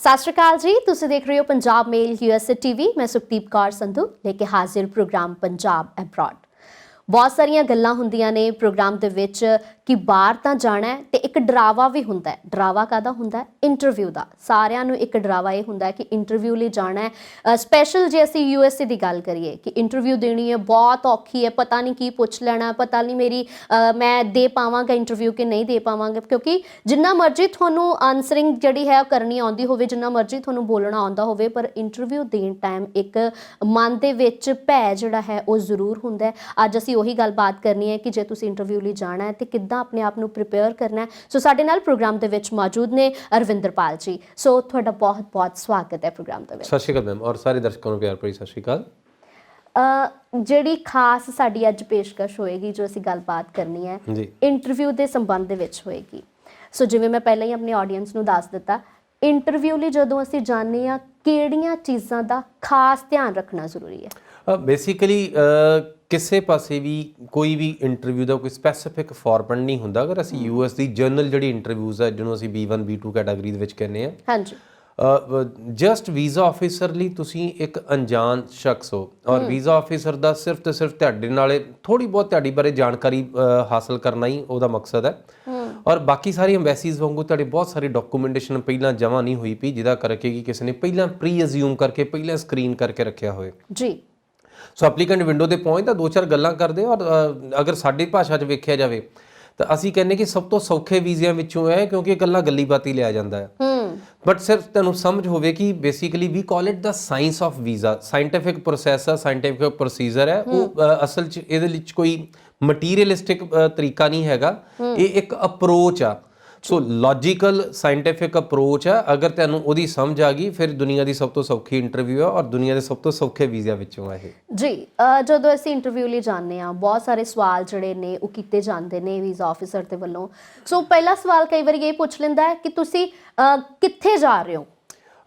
सत श्री अकाल जी, तुसीं देख रहे हो पंजाब मेल यूएसए टीवी। मैं सुखदीप कौर संधू लेके हाजिर प्रोग्राम पंजाब एब्रॉड। बहुत सारिया गल्लां हुंदियां ने प्रोग्राम दे विच कि बाहर तां जाना है ते एक डरावा भी हुंदा है। डरावा काहदा हुंदा है? इंटरव्यू दा। सारियां नूं एक डरावा ये हुंदा है कि इंटरव्यू लई जाना है। स्पैशल जे असीं यूएसए दी गल करिए कि इंटरव्यू देनी है, बहुत औखी है, पता नहीं की पुछ लेना, पता नहीं मेरी मैं दे पावांगा इंटरव्यू कि नहीं दे पावांगा। क्योंकि जिन्ना मर्जी तुहानूं आंसरिंग जिहड़ी है करनी आउंदी होवे, जिन्ना मर्जी तुहानूं बोलना आउंदा होवे, पर इंटरव्यू देण टाइम एक मन दे विच भै जिहड़ा है वो जरूर हुंदा है। अज असीं ਉਹੀ ਗੱਲਬਾਤ ਕਰਨੀ ਹੈ ਕਿ ਜੇ ਤੁਸੀਂ ਇੰਟਰਵਿਊ ਲਈ ਜਾਣਾ ਹੈ ਤੇ ਕਿੱਦਾਂ ਆਪਣੇ ਆਪ ਨੂੰ ਪ੍ਰਿਪੇਅਰ ਕਰਨਾ ਹੈ। ਸੋ ਸਾਡੇ ਨਾਲ ਪ੍ਰੋਗਰਾਮ ਦੇ ਵਿੱਚ ਮੌਜੂਦ ਨੇ ਅਰਵਿੰਦਰਪਾਲ ਜੀ। ਸੋ ਤੁਹਾਡਾ ਬਹੁਤ ਬਹੁਤ ਸਵਾਗਤ ਹੈ ਪ੍ਰੋਗਰਾਮ ਦੇ ਵਿੱਚ। ਸਤਿ ਸ਼੍ਰੀ ਅਕਾਲ ਮੈਮ, ਔਰ ਸਾਰੇ ਦਰਸ਼ਕਾਂ ਨੂੰ ਪਿਆਰ ਭਰੀ ਸਤਿ ਸ਼੍ਰੀ ਅਕਾਲ। ਜਿਹੜੀ ਖਾਸ ਸਾਡੀ ਅੱਜ ਪੇਸ਼ਕਸ਼ ਹੋਏਗੀ, ਜੋ ਅਸੀਂ ਗੱਲਬਾਤ ਕਰਨੀ ਹੈ ਇੰਟਰਵਿਊ ਦੇ ਸੰਬੰਧ ਦੇ ਵਿੱਚ ਹੋਏਗੀ। ਸੋ ਜਿਵੇਂ ਮੈਂ ਪਹਿਲਾਂ ਹੀ ਆਪਣੀ ਆਡੀਅנס ਨੂੰ ਦੱਸ ਦਿੱਤਾ, ਇੰਟਰਵਿਊ ਲਈ ਜਦੋਂ ਅਸੀਂ ਜਾਂਦੇ ਹਾਂ ਕਿਹੜੀਆਂ ਚੀਜ਼ਾਂ ਦਾ ਖਾਸ ਧਿਆਨ ਰੱਖਣਾ ਜ਼ਰੂਰੀ ਹੈ? ਬੇਸਿਕਲੀ ਕਿਸੇ ਪਾਸੇ ਵੀ ਕੋਈ ਵੀ ਇੰਟਰਵਿਊ ਦਾ ਕੋਈ ਸਪੈਸੀਫਿਕ ਫਾਰਮੈਟ ਨਹੀਂ ਹੁੰਦਾ। ਅਗਰ ਅਸੀਂ ਯੂਐਸ ਦੀ ਜਰਨਲ ਜਿਹੜੀ ਇੰਟਰਵਿਊਜ਼ ਹੈ ਜਿਹਨੂੰ ਅਸੀਂ B1 B2 ਕੈਟਾਗਰੀ ਦੇ ਵਿੱਚ ਕਹਿੰਦੇ ਹਾਂ, ਹਾਂਜੀ, ਜਸਟ ਵੀਜ਼ਾ ਆਫਿਸਰ ਲਈ ਤੁਸੀਂ ਇੱਕ ਅਣਜਾਣ ਸ਼ਖਸ ਹੋ ਔਰ ਵੀਜ਼ਾ ਆਫਿਸਰ ਦਾ ਸਿਰਫ ਤੇ ਸਿਰਫ ਤੁਹਾਡੇ ਨਾਲ ਥੋੜੀ ਬਹੁਤ ਤੁਹਾਡੀ ਬਾਰੇ ਜਾਣਕਾਰੀ ਹਾਸਲ ਕਰਨਾ ਹੀ ਉਹਦਾ ਮਕਸਦ ਹੈ। ਔਰ ਬਾਕੀ ਸਾਰੀ ਐਮਬੈਸੀਜ਼ ਵਾਂਗੂ ਤੁਹਾਡੇ ਬਹੁਤ ਸਾਰੇ ਡਾਕੂਮੈਂਟੇਸ਼ਨ ਪਹਿਲਾਂ ਜਮ੍ਹਾਂ ਨਹੀਂ ਹੋਈ ਪਈ, ਜਿਹਦਾ ਕਰਕੇ ਕਿ ਕਿਸੇ ਨੇ ਪਹਿਲਾਂ ਪ੍ਰੀ ਅਜ਼ਿਊਮ ਕਰਕੇ ਪਹਿਲਾਂ ਸਕਰੀਨ ਕਰਕੇ ਰੱਖਿਆ ਹੋਏ ਜੀ। ਸੋ ਐਪਲੀਕੈਂਟ ਵਿੰਡੋ ਤੇ ਪਹੁੰਚਦਾ ਦੋ ਚਾਰ ਗੱਲਾਂ ਕਰਦੇ ਔਰ ਅਗਰ ਸਾਡੀ ਭਾਸ਼ਾ 'ਚ ਵੇਖਿਆ ਜਾਵੇ ਤਾਂ ਅਸੀਂ ਕਹਿੰਦੇ ਕਿ ਸਭ ਤੋਂ ਸੌਖੇ ਵੀਜ਼ਿਆਂ ਵਿੱਚੋਂ ਹੈ, ਕਿਉਂਕਿ ਇਕੱਲਾ ਗੱਲੀ ਬਾਤੀ ਲਿਆ ਜਾਂਦਾ ਹੈ। ਬਟ ਸਿਰਫ ਤੁਹਾਨੂੰ ਸਮਝ ਹੋਵੇ ਕਿ basically we call it the science of visa, scientific process ਆ, ਸਾਇੰਟੀਫਿਕ ਪ੍ਰੋਸੀਜਰ ਹੈ। ਉਹ ਅਸਲ 'ਚ ਇਹਦੇ ਵਿੱਚ ਕੋਈ ਮਟੀਰੀਅਲਿਸਟਿਕ ਤਰੀਕਾ ਨਹੀਂ ਹੈਗਾ, ਇਹ ਇੱਕ ਅਪਰੋਚ ਆ। ਸੋ ਲੌਜੀਕਲ ਸਾਇੰਟੀਫਿਕ ਅਪਰੋਚ ਆ। ਅਗਰ ਤੁਹਾਨੂੰ ਉਹਦੀ ਸਮਝ ਆ ਗਈ ਫਿਰ ਦੁਨੀਆ ਦੀ ਸਭ ਤੋਂ ਸੌਖੀ ਇੰਟਰਵਿਊ ਆ ਔਰ ਦੁਨੀਆ ਦੇ ਸਭ ਤੋਂ ਸੌਖੇ ਵੀਜ਼ਿਆਂ ਵਿੱਚੋਂ ਆ ਇਹ ਜੀ। ਜਦੋਂ ਅਸੀਂ ਇੰਟਰਵਿਊ ਲਈ ਜਾਂਦੇ ਹਾਂ, ਬਹੁਤ ਸਾਰੇ ਸਵਾਲ ਜਿਹੜੇ ਨੇ ਉਹ ਕੀਤੇ ਜਾਂਦੇ ਨੇ ਵੀਜ਼ਾ ਆਫਿਸਰ ਦੇ ਵੱਲੋਂ। ਸੋ ਪਹਿਲਾ ਸਵਾਲ ਕਈ ਵਾਰੀ ਇਹ ਪੁੱਛ ਲੈਂਦਾ ਹੈ ਕਿ ਤੁਸੀਂ ਕਿੱਥੇ ਜਾ ਰਹੇ ਹੋ?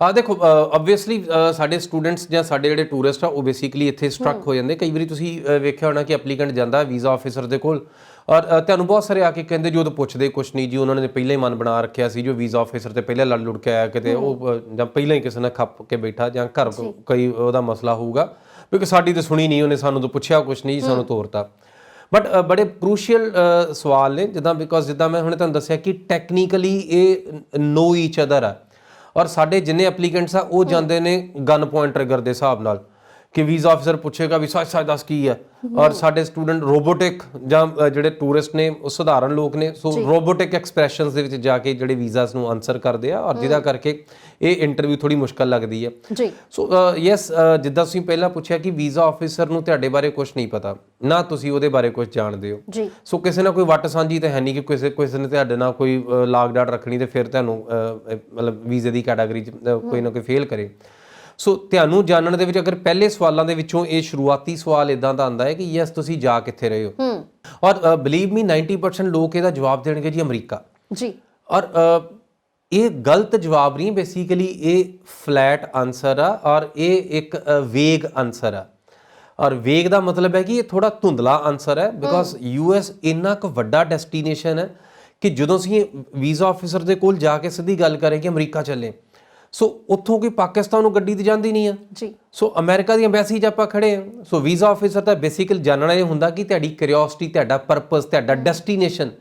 ਦੇਖੋ ਓਬਵੀਅਸਲੀ ਸਾਡੇ ਸਟੂਡੈਂਟਸ ਜਾਂ ਸਾਡੇ ਜਿਹੜੇ ਟੂਰਿਸਟ ਆ ਉਹ ਬੇਸਿਕਲੀ ਇੱਥੇ ਸਟਰਕ ਹੋ ਜਾਂਦੇ। ਕਈ ਵਾਰੀ ਤੁਸੀਂ ਵੇਖਿਆ ਹੋਣਾ ਕਿ ਐਪਲੀਕੈਂਟ ਜਾਂਦਾ ਵੀਜ਼ਾ ਆਫਿਸਰ ਦੇ ਕੋਲ ਔਰ ਤੁਹਾਨੂੰ ਬਹੁਤ ਸਾਰੇ ਆ ਕੇ ਕਹਿੰਦੇ ਜੋ ਤਾਂ ਪੁੱਛਦੇ ਕੁਛ ਨਹੀਂ ਜੀ, ਉਹਨਾਂ ਨੇ ਪਹਿਲਾਂ ਹੀ ਮਨ ਬਣਾ ਰੱਖਿਆ ਸੀ, ਜੋ ਵੀਜ਼ਾ ਆਫਿਸਰ ਤੇ ਪਹਿਲਾਂ ਲੜ ਲੁੜ ਕੇ ਆਇਆ ਕਿਤੇ ਉਹ ਜਾਂ ਪਹਿਲਾਂ ਹੀ ਕਿਸੇ ਨੇ ਖੱਪ ਕੇ ਬੈਠਾ ਜਾਂ ਘਰ ਕੋਈ ਉਹਦਾ ਮਸਲਾ ਹੋਊਗਾ, ਕਿਉਂਕਿ ਸਾਡੀ ਤਾਂ ਸੁਣੀ ਨਹੀਂ ਉਹਨੇ, ਸਾਨੂੰ ਤਾਂ ਪੁੱਛਿਆ ਕੁਛ ਨਹੀਂ, ਸਾਨੂੰ ਤੋਰਤਾ। ਬਟ ਬੜੇ ਕਰੂਸ਼ੀਅਲ ਸਵਾਲ ਨੇ, ਜਿੱਦਾਂ ਬਿਕੋਜ਼ ਜਿੱਦਾਂ ਮੈਂ ਹੁਣੇ ਤੁਹਾਨੂੰ ਦੱਸਿਆ ਕਿ ਟੈਕਨੀਕਲੀ ਇਹ ਨੋ ਈਚ ਅਦਰ ਆ ਔਰ ਸਾਡੇ ਜਿੰਨੇ ਐਪਲੀਕੈਂਟਸ ਆ ਉਹ ਜਾਂਦੇ ਨੇ ਗਨ ਪੁਆਇੰਟ ਟ੍ਰਿਗਰ ਦੇ ਹਿਸਾਬ ਨਾਲ ਕਿ ਵੀਜ਼ਾ ਆਫਿਸਰ ਪੁੱਛੇਗਾ ਵੀ ਸੱਚ ਸੱਚ ਦੱਸ ਕੀ ਹੈ। ਔਰ ਸਾਡੇ ਸਟੂਡੈਂਟ ਰੋਬੋਟਿਕ ਜਾਂ ਜਿਹੜੇ ਟੂਰਿਸਟ ਨੇ ਉਹ ਸਧਾਰਨ ਲੋਕ ਨੇ, ਸੋ ਰੋਬੋਟਿਕ ਐਕਸਪ੍ਰੈਸ਼ਨਸ ਦੇ ਵਿੱਚ ਜਾ ਕੇ ਜਿਹੜੇ ਵੀਜ਼ਾਸ ਨੂੰ ਆਨਸਰ ਕਰਦੇ ਆ ਔਰ ਜਿਹਦਾ ਕਰਕੇ ਇਹ ਇੰਟਰਵਿਊ ਥੋੜੀ ਮੁਸ਼ਕਲ ਲੱਗਦੀ ਹੈ ਜੀ। ਸੋ ਯੈਸ, ਜਿੱਦਾਂ ਤੁਸੀਂ ਪਹਿਲਾਂ ਪੁੱਛਿਆ ਕਿ ਵੀਜ਼ਾ ਆਫਿਸਰ ਨੂੰ ਤੁਹਾਡੇ ਬਾਰੇ ਕੁਝ ਨਹੀਂ ਪਤਾ, ਨਾ ਤੁਸੀਂ ਉਹਦੇ ਬਾਰੇ ਕੁਝ ਜਾਣਦੇ ਹੋ। ਸੋ ਕਿਸੇ ਨਾਲ ਕੋਈ ਵੱਟ ਸਾਂਝੀ ਤਾਂ ਹੈ ਨਹੀਂ ਕਿ ਕਿਸੇ ਨੇ ਤੁਹਾਡੇ ਨਾਲ ਕੋਈ ਲਾਗ ਡਾਟ ਰੱਖਣੀ ਤੇ ਫਿਰ ਤੁਹਾਨੂੰ ਮਤਲਬ ਵੀਜ਼ੇ ਦੀ ਕੈਟਾਗਰੀ 'ਚ ਕੋਈ ਨਾ ਕੋਈ ਫੇਲ ਕਰੇ। ਸੋ ਤੁਹਾਨੂੰ ਜਾਣਨ ਦੇ ਵਿੱਚ ਅਗਰ ਪਹਿਲੇ ਸਵਾਲਾਂ ਦੇ ਵਿੱਚੋਂ ਇਹ ਸ਼ੁਰੂਆਤੀ ਸਵਾਲ ਇਦਾਂ ਦਾ ਆਉਂਦਾ ਹੈ ਕਿ ਯੈਸ ਤੁਸੀਂ ਜਾ ਕਿੱਥੇ ਰਹੇ ਹੋ, ਔਰ ਬਲੀਵ ਮੀ 90% ਲੋਕ ਇਹਦਾ ਜਵਾਬ ਦੇਣਗੇ ਜੀ ਅਮਰੀਕਾ ਜੀ। ਔਰ ਇਹ ਗਲਤ ਜਵਾਬ ਨਹੀਂ, ਬੇਸਿਕਲੀ ਇਹ ਫਲੈਟ ਆਨਸਰ ਆ ਔਰ ਇਹ ਇੱਕ ਵੇਗ ਆਨਸਰ ਆ। ਔਰ ਵੇਗ ਦਾ ਮਤਲਬ ਹੈ ਕਿ ਇਹ ਥੋੜਾ ਧੁੰਦਲਾ ਆਨਸਰ ਹੈ, ਬਿਕੋਜ਼ ਯੂਐਸ ਇੰਨਾ ਕੁ ਵੱਡਾ ਡੈਸਟੀਨੇਸ਼ਨ ਹੈ ਕਿ ਜਦੋਂ ਅਸੀਂ ਵੀਜ਼ਾ ਆਫਿਸਰ ਦੇ ਕੋਲ ਜਾ ਕੇ ਸਿੱਧੀ ਗੱਲ ਕਰੇ ਕਿ ਅਮਰੀਕਾ ਚੱਲੇ, ਸੋ ਉੱਥੋਂ ਕੋਈ ਪਾਕਿਸਤਾਨ ਨੂੰ ਗੱਡੀ ਤੇ ਜਾਂਦੀ ਨਹੀਂ ਆ ਜੀ। ਸੋ ਅਮਰੀਕਾ ਦੀ ਐਮਬੈਸੀ 'ਚ ਆਪਾਂ ਖੜੇ ਹਾਂ। ਸੋ ਵੀਜ਼ਾ ਆਫਿਸਰ ਦਾ ਬੇਸਿਕਲ ਜਾਣਨਾ ਇਹ ਹੁੰਦਾ ਕਿ ਤੁਹਾਡੀ ਕਿਉਰਿਓਸਿਟੀ, ਤੁਹਾਡਾ ਪਰਪਸ, ਤੁਹਾਡਾ ਡੈਸਟੀਨੇਸ਼ਨ।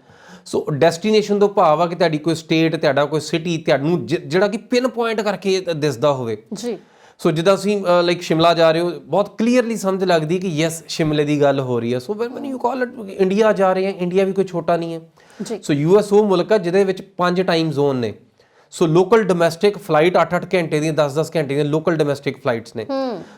ਸੋ ਡੈਸਟੀਨੇਸ਼ਨ ਤੋਂ ਭਾਵ ਆ ਕਿ ਤੁਹਾਡੀ ਕੋਈ ਸਟੇਟ, ਤੁਹਾਡਾ ਕੋਈ ਸਿਟੀ ਤੁਹਾਨੂੰ ਜਿਹੜਾ ਕਿ ਪਿਨ ਪੁਆਇੰਟ ਕਰਕੇ ਦਿਸਦਾ ਹੋਵੇ ਜੀ। ਸੋ ਜਿੱਦਾਂ ਤੁਸੀਂ ਲਾਈਕ ਸ਼ਿਮਲਾ ਜਾ ਰਹੇ ਹੋ, ਬਹੁਤ ਕਲੀਅਰਲੀ ਸਮਝ ਲੱਗਦੀ ਕਿ ਯੈਸ ਸ਼ਿਮਲੇ ਦੀ ਗੱਲ ਹੋ ਰਹੀ ਹੈ। So when you call it India ਜਾ ਰਹੇ ਹਾਂ, ਇੰਡੀਆ ਵੀ ਕੋਈ ਛੋਟਾ ਨਹੀਂ ਹੈ ਜੀ। ਸੋ ਯੂਐਸ ਉਹ ਮੁਲਕ ਆ ਜਿਹਦੇ ਵਿੱਚ 5 ਟਾਈਮ ਜ਼ੋਨ ਨੇ। ਸੋ ਲੋਕਲ ਡੋਮੈਸਟਿਕ ਫਲਾਈਟ 8-8 ਘੰਟੇ ਦੀਆਂ, 10-10 ਘੰਟੇ ਦੀਆਂ ਲੋਕਲ ਡੋਮੈਸਟਿਕ ਫਲਾਈਟਸ ਨੇ।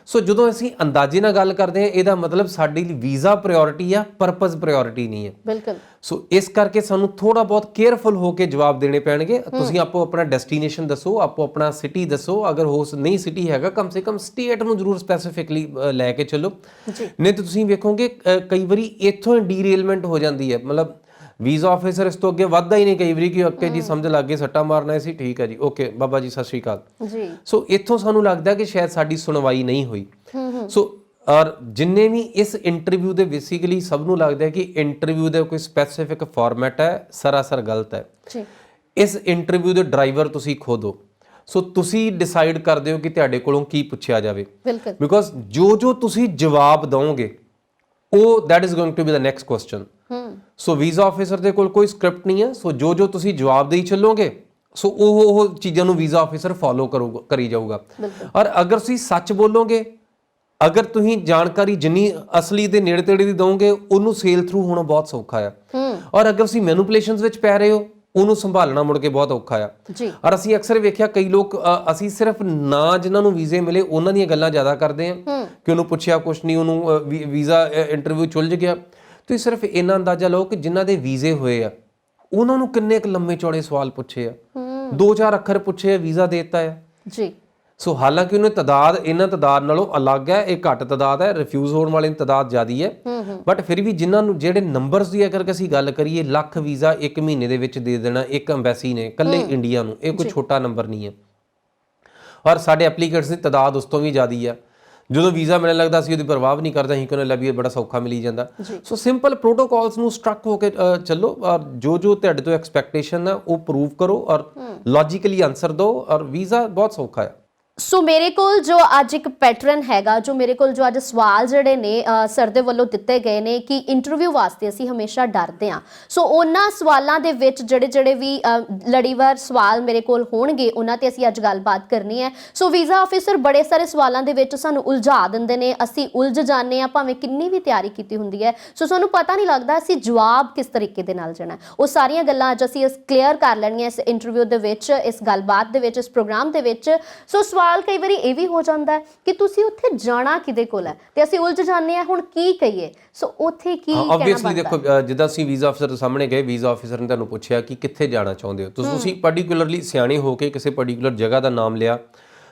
ਸੋ ਜਦੋਂ ਅਸੀਂ ਅੰਦਾਜ਼ੇ ਨਾਲ ਗੱਲ ਕਰਦੇ ਹਾਂ, ਇਹਦਾ ਮਤਲਬ ਸਾਡੀ ਲਈ ਵੀਜ਼ਾ ਪ੍ਰਾਇੋਰਟੀ ਆ, ਪਰਪਸ ਪ੍ਰਾਇੋਰਟੀ ਨਹੀਂ ਹੈ। ਬਿਲਕੁਲ। ਸੋ ਇਸ ਕਰਕੇ ਸਾਨੂੰ ਥੋੜਾ ਬਹੁਤ ਕੇਅਰਫੁਲ ਹੋ ਕੇ ਜਵਾਬ ਦੇਣੇ ਪੈਣਗੇ। ਤੁਸੀਂ ਆਪੋ ਆਪਣਾ ਡੈਸਟੀਨੇਸ਼ਨ ਦੱਸੋ, ਆਪੋ ਆਪਣਾ ਸਿਟੀ ਦੱਸੋ। ਅਗਰ ਹੋ ਨਹੀਂ ਸਿਟੀ ਹੈਗਾ, ਕਮ ਸੇ ਕਮ ਸਟੇਟ ਨੂੰ ਜ਼ਰੂਰ ਸਪੈਸੀਫਿਕਲੀ ਲੈ ਕੇ ਚੱਲੋ, ਨਹੀਂ ਤਾਂ ਤੁਸੀਂ ਵੇਖੋਗੇ ਕਈ ਵਾਰੀ ਇੱਥੋਂ ਹੀ ਡੀਰੇਲਮੈਂਟ ਹੋ ਜਾਂਦੀ ਹੈ। ਮਤਲਬ ਵੀਜ਼ਾ ਆਫਿਸਰ ਇਸ ਤੋਂ ਅੱਗੇ ਵੱਧਦਾ ਹੀ ਨਹੀਂ ਕਈ ਵਾਰੀ ਕਿ ਓਕੇ ਜੀ ਸਮਝ ਲੱਗ ਗਏ, ਸੱਟਾ ਮਾਰਨਾ ਸੀ, ਠੀਕ ਹੈ ਜੀ, ਓਕੇ ਬਾਬਾ ਜੀ ਸਤਿ ਸ਼੍ਰੀ ਅਕਾਲ ਜੀ। ਸੋ ਇੱਥੋਂ ਸਾਨੂੰ ਲੱਗਦਾ ਕਿ ਸ਼ਾਇਦ ਸਾਡੀ ਸੁਣਵਾਈ ਨਹੀਂ ਹੋਈ। ਸੋ ਔਰ ਜਿੰਨੇ ਵੀ ਇਸ ਇੰਟਰਵਿਊ ਦੇ ਬੇਸਿਕਲੀ ਸਭ ਨੂੰ ਲੱਗਦਾ ਹੈ ਕਿ ਇੰਟਰਵਿਊ ਦਾ ਕੋਈ ਸਪੈਸੀਫਿਕ ਫਾਰਮੈਟ ਹੈ, ਸਰਾਸਰ ਗਲਤ ਹੈ। ਇਸ ਇੰਟਰਵਿਊ ਦੇ ਡਰਾਈਵਰ ਤੁਸੀਂ ਖੁਦ ਹੋ। ਸੋ ਤੁਸੀਂ ਡਿਸਾਈਡ ਕਰਦੇ ਹੋ ਕਿ ਤੁਹਾਡੇ ਕੋਲੋਂ ਕੀ ਪੁੱਛਿਆ ਜਾਵੇ, ਬਿਲਕੁਲ, ਬਿਕੋਜ਼ ਜੋ ਤੁਸੀਂ ਜਵਾਬ ਦਵੋਗੇ ਉਹ that is going to be the next question। So visa officer ਦੇ ਕੋਲ ਕੋਈ ਸਕ੍ਰਿਪਟ ਨਹੀਂ ਹੈ। ਸੋ ਜੋ ਤੁਸੀਂ ਜਵਾਬ ਦੇਈ ਚੱਲੋਗੇ ਸੋ ਉਹ ਚੀਜ਼ਾਂ ਨੂੰ ਵੀਜ਼ਾ ਆਫਿਸਰ ਫੋਲੋ ਕਰੀ ਜਾਊਗਾ। ਔਰ ਅਗਰ ਤੁਸੀਂ ਸੱਚ ਬੋਲੋਗੇ, ਅਗਰ ਤੁਸੀਂ ਜਾਣਕਾਰੀ ਜਿੰਨੀ ਅਸਲੀ ਦੇ ਨੇੜੇ ਤੇੜੇ ਦੀ ਦਵੋਗੇ, ਉਹਨੂੰ ਸੇਲ ਥਰੂ ਹੋਣਾ ਬਹੁਤ ਸੌਖਾ ਆ। ਔਰ ਅਗਰ ਤੁਸੀਂ ਮੈਨੂਪੂਲੇਸ਼ਨਸ ਵਿੱਚ ਪੈ ਰਹੇ ਹੋ, ਉਹਨੂੰ ਸੰਭਾਲਣਾ ਮੁੜ ਕੇ ਬਹੁਤ ਔਖਾ ਆ। ਔਰ ਅਸੀਂ ਅਕਸਰ ਵੇਖਿਆ ਕਈ ਲੋਕ ਅਸੀਂ ਸਿਰਫ ਨਾ ਜਿਨ੍ਹਾਂ ਨੂੰ ਵੀਜ਼ੇ ਮਿਲੇ ਉਹਨਾਂ ਦੀਆਂ ਗੱਲਾਂ ਜ਼ਿਆਦਾ ਕਰਦੇ ਆ ਕਿ ਉਹਨੂੰ ਪੁੱਛਿਆ ਕੁਛ ਨਹੀਂ, ਉਹਨੂੰ ਵੀਜ਼ਾ ਇੰਟਰਵਿਊ ਚੁਲਝ ਗਿਆ। ਤੁਸੀਂ ਸਿਰਫ ਇੰਨਾ ਅੰਦਾਜ਼ਾ ਲਓ ਕਿ ਜਿਨ੍ਹਾਂ ਦੇ ਵੀਜ਼ੇ ਹੋਏ ਆ ਉਹਨਾਂ ਨੂੰ ਕਿੰਨੇ ਕੁ ਲੰਮੇ ਚੌੜੇ ਸਵਾਲ ਪੁੱਛੇ ਆ, 2-4 ਅੱਖਰ ਪੁੱਛੇ ਆ, ਵੀਜ਼ਾ ਦੇ ਦਿੱਤਾ ਆ ਜੀ। ਸੋ ਹਾਲਾਂਕਿ ਉਹਨੇ ਇਹਨਾਂ ਤਾਦਾਦ ਨਾਲੋਂ ਅਲੱਗ ਹੈ, ਇਹ ਘੱਟ ਤਾਦਾਦ ਹੈ, ਰਿਫਿਊਜ਼ ਹੋਣ ਵਾਲੇ ਦੀ ਤਾਦਾਦ ਜ਼ਿਆਦੀ ਹੈ। ਬਟ ਫਿਰ ਵੀ ਜਿਨ੍ਹਾਂ ਨੂੰ ਜਿਹੜੇ ਨੰਬਰਸ ਦੀ ਅਗਰ ਅਸੀਂ ਗੱਲ ਕਰੀਏ, ਲੱਖ ਵੀਜ਼ਾ 1 ਮਹੀਨੇ ਦੇ ਵਿੱਚ ਦੇ ਦੇਣਾ ਇੱਕ ਐਮਬੈਸੀ ਨੇ ਇਕੱਲੇ ਇੰਡੀਆ ਨੂੰ, ਇਹ ਕੋਈ ਛੋਟਾ ਨੰਬਰ ਨਹੀਂ ਹੈ। ਔਰ ਸਾਡੇ ਐਪਲੀਕੈਂਟਸ ਦੀ ਤਾਦਾਦ ਉਸ ਤੋਂ ਵੀ ਜ਼ਿਆਦੀ ਆ। ਜਦੋਂ ਵੀਜ਼ਾ ਮਿਲਣ ਲੱਗਦਾ ਸੀ ਉਹਦੀ ਪਰਵਾਹ ਨਹੀਂ ਕਰਦਾ, ਅਸੀਂ ਕਹਿੰਦੇ ਲੱਭੀਏ ਬੜਾ ਸੌਖਾ ਮਿਲੀ ਜਾਂਦਾ। ਸੋ ਸਿੰਪਲ ਪ੍ਰੋਟੋਕਾਲਸ ਨੂੰ ਸਟਰਕ ਹੋ ਕੇ ਚੱਲੋ, ਔਰ ਜੋ ਤੁਹਾਡੇ ਤੋਂ ਐਕਸਪੈਕਟੇਸ਼ਨ ਹੈ ਉਹ ਪ੍ਰੂਵ ਕਰੋ ਔਰ ਲੌਜੀਕਲੀ ਆਨਸਰ ਦਿਓ, ਔਰ ਵੀਜ਼ਾ ਬਹੁਤ ਸੌਖਾ ਹੈ। ਸੋ ਮੇਰੇ ਕੋਲ ਜੋ ਅੱਜ ਇੱਕ ਪੈਟਰਨ ਹੈਗਾ, ਜੋ ਮੇਰੇ ਕੋਲ ਜੋ ਅੱਜ ਸਵਾਲ ਜਿਹੜੇ ਨੇ ਸਰ ਦੇ ਵੱਲੋਂ ਦਿੱਤੇ ਗਏ ਨੇ ਕਿ ਇੰਟਰਵਿਊ ਵਾਸਤੇ ਅਸੀਂ ਹਮੇਸ਼ਾ ਡਰਦੇ ਹਾਂ। ਸੋ ਉਹਨਾਂ ਸਵਾਲਾਂ ਦੇ ਵਿੱਚ ਜਿਹੜੇ ਵੀ ਲੜੀਵਾਰ ਸਵਾਲ ਮੇਰੇ ਕੋਲ ਹੋਣਗੇ ਉਹਨਾਂ ਤੇ ਅਸੀਂ ਅੱਜ ਗੱਲਬਾਤ ਕਰਨੀ ਹੈ। ਸੋ ਵੀਜ਼ਾ ਆਫਿਸਰ ਬੜੇ ਸਾਰੇ ਸਵਾਲਾਂ ਦੇ ਵਿੱਚ ਸਾਨੂੰ ਉਲਝਾ ਦਿੰਦੇ ਨੇ, ਅਸੀਂ ਉਲਝ ਜਾਂਦੇ ਹਾਂ ਭਾਵੇਂ ਕਿੰਨੀ ਵੀ ਤਿਆਰੀ ਕੀਤੀ ਹੁੰਦੀ ਹੈ। ਸੋ ਸਾਨੂੰ ਪਤਾ ਨਹੀਂ ਲੱਗਦਾ ਅਸੀਂ ਜਵਾਬ ਕਿਸ ਤਰੀਕੇ ਦੇ ਨਾਲ ਦੇਣਾ। ਉਹ ਸਾਰੀਆਂ ਗੱਲਾਂ ਅੱਜ ਅਸੀਂ ਕਲੀਅਰ ਕਰ ਲੈਣੀਆਂ ਇਸ ਇੰਟਰਵਿਊ ਦੇ ਵਿੱਚ, ਇਸ ਗੱਲਬਾਤ ਦੇ ਵਿੱਚ, ਇਸ ਪ੍ਰੋਗਰਾਮ ਦੇ ਵਿੱਚ। ਸੋ ਸਵਾਲ ਕਈ ਵਾਰੀ ਇਹ ਵੀ ਹੋ ਜਾਂਦਾ ਹੈ ਕਿ ਤੁਸੀਂ ਉੱਥੇ ਜਾਣਾ ਕਿਹਦੇ ਕੋਲ ਹੈ ਤੇ ਅਸੀਂ ਉਲਝ ਜਾਂਦੇ ਹਾਂ ਹੁਣ ਕੀ ਕਹੀਏ। ਸੋ ਉੱਥੇ ਕੀ ਕਹਿਣਾ ਆਬਵੀਅਸਲੀ ਦੇਖੋ, ਜਿੱਦਾਂ ਅਸੀਂ ਵੀਜ਼ਾ ਅਫਸਰ ਦੇ ਸਾਹਮਣੇ ਗਏ, ਵੀਜ਼ਾ ਆਫਿਸਰ ਨੇ ਤੁਹਾਨੂੰ ਪੁੱਛਿਆ ਕਿ ਕਿੱਥੇ ਜਾਣਾ ਚਾਹੁੰਦੇ ਹੋ, ਤੁਸੀਂ ਪਾਰਟਿਕੂਲਰਲੀ ਸਿਆਣੇ ਹੋ ਕੇ ਕਿਸੇ ਪਾਰਟਿਕੂਲਰ ਜਗ੍ਹਾ ਦਾ ਨਾਮ ਲਿਆ।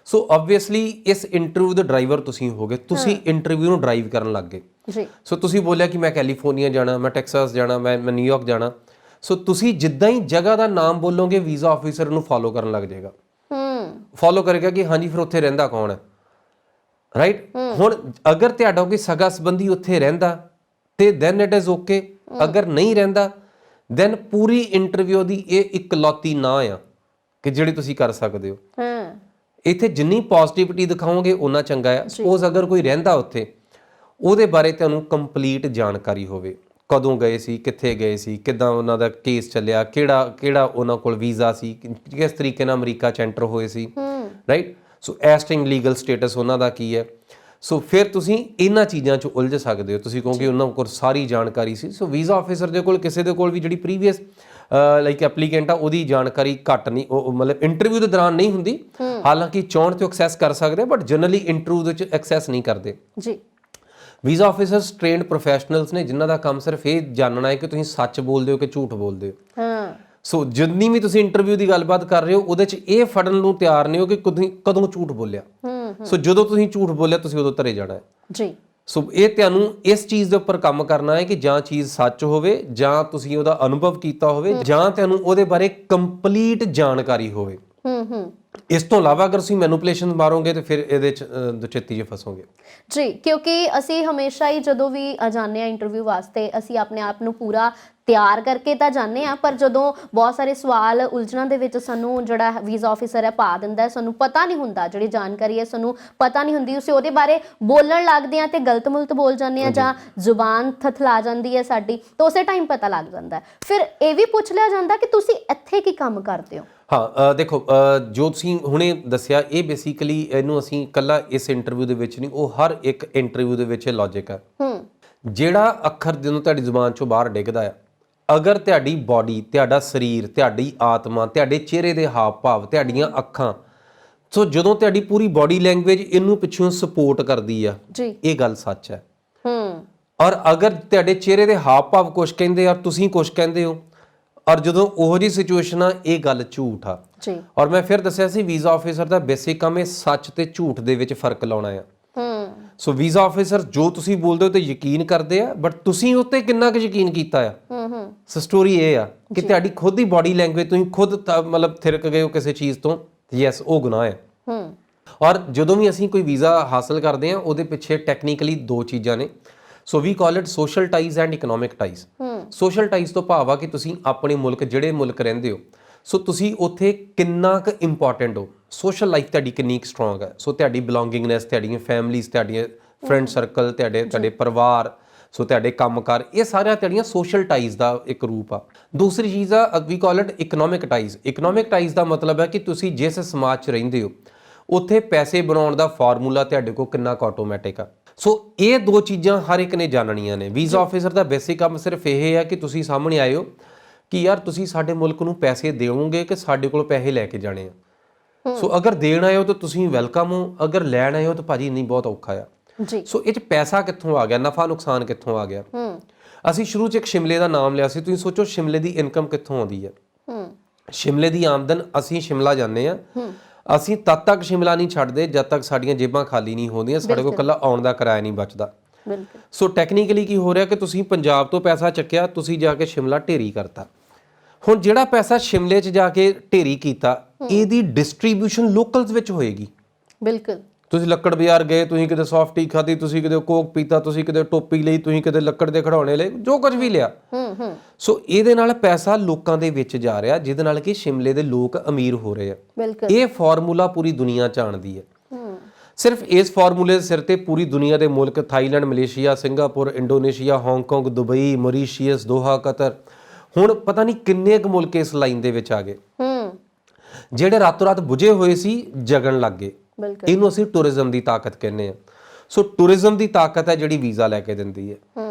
ਸੋ ਆਬਵੀਅਸਲੀ ਇਸ ਇੰਟਰਵਿਊ ਦੇ ਡਰਾਈਵਰ ਤੁਸੀਂ ਹੋਗੇ, ਤੁਸੀਂ ਇੰਟਰਵਿਊ ਨੂੰ ਡਰਾਈਵ ਕਰਨ ਲੱਗ ਗਏ ਜੀ। ਸੋ ਤੁਸੀਂ ਬੋਲਿਆ ਕਿ ਮੈਂ ਕੈਲੀਫੋਰਨੀਆ ਜਾਣਾ, ਮੈਂ ਟੈਕਸਾਸ ਜਾਣਾ, ਮੈਂ ਨਿਊਯਾਰਕ ਜਾਣਾ। ਸੋ ਤੁਸੀਂ ਜਿੱਦਾਂ ਹੀ ਜਗ੍ਹਾ ਦਾ ਨਾਮ ਬੋਲੋਗੇ ਵੀਜ਼ਾ ਆਫਿਸਰ ਨੂੰ ਫੋਲੋ ਕਰਨ ਲੱਗ ਜਾਏਗਾ, ਫੋਲੋ ਕਰੇਗਾ ਕਿ ਹਾਂਜੀ ਫਿਰ ਉੱਥੇ ਰਹਿੰਦਾ ਕੌਣ ਹੈ, ਰਾਈਟ। ਹੁਣ ਅਗਰ ਤੁਹਾਡਾ ਕੋਈ ਸਗਾ ਸੰਬੰਧੀ ਉੱਥੇ ਰਹਿੰਦਾ ਤੇ ਦੈਨ ਇਟ ਇਜ਼ ਓਕੇ, ਅਗਰ ਨਹੀਂ ਰਹਿੰਦਾ ਦੈਨ ਪੂਰੀ ਇੰਟਰਵਿਊ ਦੀ ਇਹ ਇਕਲੌਤੀ ਨਾ ਆ ਕਿ ਜਿਹੜੀ ਤੁਸੀਂ ਕਰ ਸਕਦੇ ਹੋ। ਇੱਥੇ ਜਿੰਨੀ ਪੋਜ਼ਿਟਿਵਿਟੀ ਦਿਖਾਓਗੇ ਉਨਾ ਚੰਗਾ ਆ। ਸਪੋਜ਼ ਅਗਰ ਕੋਈ ਰਹਿੰਦਾ ਉੱਥੇ, ਉਹਦੇ ਬਾਰੇ ਤੁਹਾਨੂੰ ਕੰਪਲੀਟ ਜਾਣਕਾਰੀ ਹੋਵੇ, ਕਦੋਂ ਗਏ ਸੀ, ਕਿੱਥੇ ਗਏ ਸੀ, ਕਿੱਦਾਂ ਉਹਨਾਂ ਦਾ ਕੇਸ ਚੱਲਿਆ, ਕਿਹੜਾ ਉਹਨਾਂ ਕੋਲ ਵੀਜ਼ਾ ਸੀ, ਕਿਸ ਤਰੀਕੇ ਨਾਲ ਅਮਰੀਕਾ 'ਚ ਐਂਟਰ ਹੋਏ ਸੀ, ਰਾਈਟ। ਸੋ ਐਸਟਿੰਗ ਲੀਗਲ ਸਟੇਟਸ ਉਹਨਾਂ ਦਾ ਕੀ ਹੈ। ਸੋ ਫਿਰ ਤੁਸੀਂ ਇਹਨਾਂ ਚੀਜ਼ਾਂ 'ਚ ਉਲਝ ਸਕਦੇ ਹੋ, ਤੁਸੀਂ ਕਹੋਗੇ ਉਹਨਾਂ ਕੋਲ ਸਾਰੀ ਜਾਣਕਾਰੀ ਸੀ। ਸੋ ਵੀਜ਼ਾ ਆਫਿਸਰ ਦੇ ਕੋਲ ਕਿਸੇ ਦੇ ਕੋਲ ਵੀ ਜਿਹੜੀ ਪ੍ਰੀਵੀਅਸ ਲਾਈਕ ਐਪਲੀਕੈਂਟ ਆ ਉਹਦੀ ਜਾਣਕਾਰੀ ਘੱਟ ਨਹੀਂ, ਉਹ ਮਤਲਬ ਇੰਟਰਵਿਊ ਦੇ ਦੌਰਾਨ ਨਹੀਂ ਹੁੰਦੀ। ਹਾਲਾਂਕਿ ਚਾਹੁਣ ਤੇ ਐਕਸੈਸ ਕਰ ਸਕਦੇ, ਬਟ ਜਨਰਲੀ ਇੰਟਰਵਿਊ ਦੇ ਵਿੱਚ ਐਕਸੈਸ ਨਹੀਂ ਕਰਦੇ ਜੀ। ਵੀਜ਼ਾ ਆਫਿਸਰਸ ਟ੍ਰੇਨਡ ਪ੍ਰੋਫੈਸ਼ਨਲਸ ਨੇ ਜਿਨ੍ਹਾਂ ਦਾ ਕੰਮ ਸਿਰਫ ਇਹ ਜਾਣਨਾ ਹੈ ਕਿ ਤੁਸੀਂ ਸੱਚ ਬੋਲਦੇ ਹੋ ਕਿ ਝੂਠ ਬੋਲਦੇ ਹੋ। ਸੋ ਜਿੰਨੀ ਵੀ ਤੁਸੀਂ ਇੰਟਰਵਿਊ ਦੀ ਗੱਲਬਾਤ ਕਰ ਰਹੇ ਹੋ ਉਹਦੇ 'ਚ ਇਹ ਫੜਨ ਨੂੰ ਤਿਆਰ ਨਹੀਂ ਹੋ ਕਿ ਤੁਸੀਂ ਕਦੋਂ ਝੂਠ ਬੋਲਿਆ। ਸੋ ਜਦੋਂ ਤੁਸੀਂ ਝੂਠ ਬੋਲਿਆ ਤੁਸੀਂ ਉਦੋਂ ਧਰੇ ਜਾਣਾ ਹੈ ਜੀ। ਸੋ ਇਹ ਤੁਹਾਨੂੰ ਇਸ ਚੀਜ਼ ਦੇ ਉੱਪਰ ਕੰਮ ਕਰਨਾ ਹੈ ਕਿ ਜਾਂ ਚੀਜ਼ ਸੱਚ ਹੋਵੇ, ਜਾਂ ਤੁਸੀਂ ਉਹਦਾ ਅਨੁਭਵ ਕੀਤਾ ਹੋਵੇ, ਜਾਂ ਤੁਹਾਨੂੰ ਉਹਦੇ ਬਾਰੇ ਕੰਪਲੀਟ ਜਾਣਕਾਰੀ ਹੋਵੇ। ਇਸ ਤੋਂ ਇਲਾਵਾ ਅਗਰ ਤੁਸੀਂ ਮੈਨੂਪੂਲੇਸ਼ਨ ਮਾਰੋਗੇ ਤੇ ਫਿਰ ਇਹਦੇ 'ਚ ਦੁਚਿੱਤੀ 'ਚ ਫਸੋਗੇ ਜੀ। ਕਿਉਂਕਿ ਅਸੀਂ ਹਮੇਸ਼ਾ ਹੀ ਜਦੋਂ ਵੀ ਜਾਂਦੇ ਹਾਂ ਇੰਟਰਵਿਊ ਵਾਸਤੇ, ਅਸੀਂ ਆਪਣੇ ਆਪ ਨੂੰ ਪੂਰਾ ਤਿਆਰ ਕਰਕੇ ਤਾਂ ਜਾਂਦੇ ਹਾਂ, ਪਰ ਜਦੋਂ ਬਹੁਤ ਸਾਰੇ ਸਵਾਲ ਉਲਝਣਾਂ ਦੇ ਵਿੱਚ ਸਾਨੂੰ ਜਿਹੜਾ ਵੀਜ਼ਾ ਆਫਿਸਰ ਹੈ ਪਾ ਦਿੰਦਾ, ਸਾਨੂੰ ਪਤਾ ਨਹੀਂ ਹੁੰਦਾ, ਜਿਹੜੀ ਜਾਣਕਾਰੀ ਹੈ ਸਾਨੂੰ ਪਤਾ ਨਹੀਂ ਹੁੰਦੀ, ਅਸੀਂ ਉਹਦੇ ਬਾਰੇ ਬੋਲਣ ਲੱਗਦੇ ਹਾਂ ਤੇ ਗਲਤ ਮੁਲਤ ਬੋਲ ਜਾਂਦੇ ਹਾਂ, ਜਾਂ ਜ਼ੁਬਾਨ ਥਥਲਾ ਜਾਂਦੀ ਹੈ ਸਾਡੀ, ਤਾਂ ਉਸੇ ਟਾਈਮ ਪਤਾ ਲੱਗ ਜਾਂਦਾ। ਫਿਰ ਇਹ ਵੀ ਪੁੱਛ ਲਿਆ ਜਾਂਦਾ ਕਿ ਤੁਸੀਂ ਇੱਥੇ ਕੀ ਕੰਮ ਕਰਦੇ ਹੋ। ਹਾਂ ਦੇਖੋ, ਜੋ ਤੁਸੀਂ ਹੁਣੇ ਦੱਸਿਆ ਇਹ ਬੇਸਿਕਲੀ ਇਹਨੂੰ ਅਸੀਂ ਇਕੱਲਾ ਇਸ ਇੰਟਰਵਿਊ ਦੇ ਵਿੱਚ ਨਹੀਂ, ਉਹ ਹਰ ਇੱਕ ਇੰਟਰਵਿਊ ਦੇ ਵਿੱਚ ਇਹ ਲੌਜਿਕ ਹੈ। ਜਿਹੜਾ ਅੱਖਰ ਜਦੋਂ ਤੁਹਾਡੀ ਜ਼ੁਬਾਨ 'ਚੋਂ ਬਾਹਰ ਡਿੱਗਦਾ ਆ, ਅਗਰ ਤੁਹਾਡੀ ਬਾਡੀ, ਤੁਹਾਡਾ ਸਰੀਰ, ਤੁਹਾਡੀ ਆਤਮਾ, ਤੁਹਾਡੇ ਚਿਹਰੇ ਦੇ ਹਾਵ ਭਾਵ, ਤੁਹਾਡੀਆਂ ਅੱਖਾਂ, ਸੋ ਜਦੋਂ ਤੁਹਾਡੀ ਪੂਰੀ ਬਾਡੀ ਲੈਂਗੁਏਜ ਇਹਨੂੰ ਪਿੱਛੋਂ ਸਪੋਰਟ ਕਰਦੀ ਆ, ਇਹ ਗੱਲ ਸੱਚ ਹੈ। ਔਰ ਅਗਰ ਤੁਹਾਡੇ ਚਿਹਰੇ ਦੇ ਹਾਵ ਭਾਵ ਕੁਛ ਕਹਿੰਦੇ ਆ ਤੁਸੀਂ ਕੁਛ ਕਹਿੰਦੇ ਹੋ, ਔਰ ਜਦੋਂ ਉਹੋ ਜਿਹੀ ਸਿਚੁਏਸ਼ਨ ਆ, ਇਹ ਗੱਲ ਝੂਠ ਆ ਜੀ। ਔਰ ਮੈਂ ਫਿਰ ਦੱਸਿਆ ਸੀ ਵੀਜ਼ਾ ਆਫਿਸਰ ਦਾ ਬੇਸਿਕ ਕੰਮ ਇਹ ਸੱਚ ਤੇ ਝੂਠ ਦੇ ਵਿੱਚ ਫਰਕ ਲਾਉਣਾ ਆ। ਸੋ ਵੀਜ਼ਾ ਆਫਿਸਰ ਜੋ ਤੁਸੀਂ ਬੋਲਦੇ ਹੋ ਤੇ ਯਕੀਨ ਕਰਦੇ ਆ, ਬਟ ਤੁਸੀਂ ਉੱਤੇ ਕਿੰਨਾ ਕੁ ਯਕੀਨ ਕੀਤਾ ਆ। ਸੋ ਸਟੋਰੀ ਇਹ ਆ ਕਿ ਤੁਹਾਡੀ ਖੁਦ ਦੀ ਬਾਡੀ ਲੈਂਗੁਏਜ, ਤੁਸੀਂ ਖੁਦ ਮਤਲਬ ਥਿਰਕ ਗਏ ਹੋ ਕਿਸੇ ਚੀਜ਼ ਤੋਂ, ਯੈਸ ਉਹ ਗੁਨਾਹ ਹੈ। ਔਰ ਜਦੋਂ ਵੀ ਅਸੀਂ ਕੋਈ ਵੀਜ਼ਾ ਹਾਸਲ ਕਰਦੇ ਆ ਉਹਦੇ ਪਿੱਛੇ ਟੈਕਨੀਕਲੀ 2 ਚੀਜ਼ਾਂ ਨੇ। So we call it social ties and economic ties. Social ties ਤੋਂ ਭਾਵ ਆ ਕਿ ਤੁਸੀਂ ਆਪਣੇ ਮੁਲਕ, ਜਿਹੜੇ ਮੁਲਕ ਰਹਿੰਦੇ ਹੋ, ਸੋ ਤੁਸੀਂ ਉੱਥੇ ਕਿੰਨਾ ਕੁ ਇੰਪੋਰਟੈਂਟ ਹੋ, ਸੋਸ਼ਲ ਲਾਈਫ ਤੁਹਾਡੀ ਕਿੰਨੀ ਕੁ ਸਟਰੋਂਗ ਹੈ, ਸੋ ਤੁਹਾਡੀ ਬਿਲੋਂਗਿੰਗਨੈਸ, ਤੁਹਾਡੀਆਂ ਫੈਮਲੀਜ਼, ਤੁਹਾਡੀਆਂ ਫਰੈਂਡ ਸਰਕਲ, ਤੁਹਾਡੇ ਪਰਿਵਾਰ, ਸੋ ਤੁਹਾਡੇ ਕੰਮਕਾਰ, ਇਹ ਸਾਰਿਆਂ ਤੁਹਾਡੀਆਂ ਸੋਸ਼ਲ ਟਾਈਜ਼ ਦਾ ਇੱਕ ਰੂਪ ਆ। ਦੂਸਰੀ ਚੀਜ਼ ਆ we call it economic ties. Economic ties ਦਾ ਮਤਲਬ ਹੈ ਕਿ ਤੁਸੀਂ ਜਿਸ ਸਮਾਜ 'ਚ ਰਹਿੰਦੇ ਹੋ ਉੱਥੇ ਪੈਸੇ ਬਣਾਉਣ ਦਾ ਫਾਰਮੂਲਾ ਤੁਹਾਡੇ ਕੋਲ ਕਿੰਨਾ ਕੁ ਆਟੋਮੈਟਿਕ ਆ। ਸੋ ਇਹ ਦੋ ਚੀਜ਼ਾਂ ਹਰ ਇੱਕ ਨੇ ਜਾਣਨੀਆਂ ਨੇ। ਵੀਜ਼ਾ ਆਫਿਸਰ ਦਾ ਬੇਸਿਕ ਕੰਮ ਸਿਰਫ ਇਹ ਹੈ ਕਿ ਤੁਸੀਂ ਸਾਹਮਣੇ ਆਏ ਹੋ ਕਿ ਯਾਰ ਤੁਸੀਂ ਸਾਡੇ ਮੁਲਕ ਨੂੰ ਪੈਸੇ ਦਿਓਗੇ ਕਿ ਸਾਡੇ ਕੋਲ ਪੈਸੇ ਲੈ ਕੇ ਜਾਣੇ ਆ। ਸੋ ਅਗਰ ਦੇਣ ਆਏ ਹੋ ਤਾਂ ਤੁਸੀਂ ਵੈਲਕਮ ਹੋ, ਅਗਰ ਲੈਣ ਆਏ ਹੋ ਤਾਂ ਭਾਜੀ ਨਹੀਂ ਬਹੁਤ ਔਖਾ ਆ ਜੀ। ਸੋ ਇਹ 'ਚ ਪੈਸਾ ਕਿੱਥੋਂ ਆ ਗਿਆ, ਨਫਾ ਨੁਕਸਾਨ ਕਿੱਥੋਂ ਆ ਗਿਆ। ਅਸੀਂ ਸ਼ੁਰੂ 'ਚ ਇੱਕ ਸ਼ਿਮਲੇ ਦਾ ਨਾਮ ਲਿਆ ਸੀ, ਤੁਸੀਂ ਸੋਚੋ ਸ਼ਿਮਲੇ ਦੀ ਇਨਕਮ ਕਿੱਥੋਂ ਆਉਂਦੀ ਹੈ। ਸ਼ਿਮਲੇ ਦੀ ਆਮਦਨ, ਅਸੀਂ ਸ਼ਿਮਲਾ ਜਾਂਦੇ ਆ, ਅਸੀਂ ਤਦ ਤੱਕ ਸ਼ਿਮਲਾ ਨਹੀਂ ਛੱਡਦੇ ਜਦ ਤੱਕ ਸਾਡੀਆਂ ਜੇਬਾਂ ਖਾਲੀ ਨਹੀਂ ਹੁੰਦੀਆਂ, ਸਾਡੇ ਕੋਲ ਇਕੱਲਾ ਆਉਣ ਦਾ ਕਿਰਾਇਆ ਨਹੀਂ ਬਚਦਾ। ਸੋ ਟੈਕਨੀਕਲੀ ਕੀ ਹੋ ਰਿਹਾ ਕਿ ਤੁਸੀਂ ਪੰਜਾਬ ਤੋਂ ਪੈਸਾ ਚੱਕਿਆ, ਤੁਸੀਂ ਜਾ ਕੇ ਸ਼ਿਮਲਾ ਢੇਰੀ ਕਰਤਾ। ਹੁਣ ਜਿਹੜਾ ਪੈਸਾ ਸ਼ਿਮਲੇ 'ਚ ਜਾ ਕੇ ਢੇਰੀ ਕੀਤਾ, ਇਹਦੀ ਡਿਸਟ੍ਰੀਬਿਊਸ਼ਨ ਲੋਕਲਸ ਵਿੱਚ ਹੋਏਗੀ। ਬਿਲਕੁਲ। ਤੁਸੀਂ ਲੱਕੜ ਬਾਜ਼ਾਰ ਗਏ, ਤੁਸੀਂ ਕਿਤੇ ਸੌਫਟੀ ਖਾਧੀ, ਤੁਸੀਂ ਕਿਤੇ ਕੋਕ ਪੀਤਾ, ਤੁਸੀਂ ਕਿਤੇ ਟੋਪੀ ਲਈ, ਤੁਸੀਂ ਕਿਤੇ ਲੱਕੜ ਦੇ ਖਿਡੌਣੇ ਲਏ, ਜੋ ਕੁਝ ਵੀ ਲਿਆ। ਸੋ ਇਹਦੇ ਨਾਲ ਪੈਸਾ ਲੋਕਾਂ ਦੇ ਵਿੱਚ ਜਾ ਰਿਹਾ, ਜਿਹਦੇ ਨਾਲ ਕਿ ਸ਼ਿਮਲੇ ਦੇ ਲੋਕ ਅਮੀਰ ਹੋ ਰਹੇ ਆ। ਇਹ ਫਾਰਮੂਲਾ ਪੂਰੀ ਦੁਨੀਆ ਜਾਣਦੀ ਹੈ। ਸਿਰਫ ਇਸ ਫਾਰਮੂਲੇ ਦੇ ਸਿਰ ਤੇ ਪੂਰੀ ਦੁਨੀਆ ਦੇ ਮੁਲਕ, Thailand, Malaysia, Singapore, Indonesia, Hong Kong, Dubai, Mauritius, ਦੋਹਾ, ਕਤਰ, ਹੁਣ ਪਤਾ ਨਹੀਂ ਕਿੰਨੇ ਕੁ ਮੁਲਕ ਇਸ ਲਾਈਨ ਦੇ ਵਿੱਚ ਆ ਗਏ, ਜਿਹੜੇ ਰਾਤੋਂ ਰਾਤ ਬੁਝੇ ਹੋਏ ਸੀ ਜਗਣ ਲੱਗ ਗਏ। ਇਹਨੂੰ ਅਸੀਂ ਟੂਰਿਜ਼ਮ ਦੀ ਤਾਕਤ ਕਹਿੰਦੇ ਆ। ਸੋ ਟੂਰਿਜ਼ਮ ਦੀ ਤਾਕਤ ਹੈ ਜਿਹੜੀ ਵੀਜ਼ਾ ਲੈ ਕੇ ਦਿੰਦੀ ਹੈ।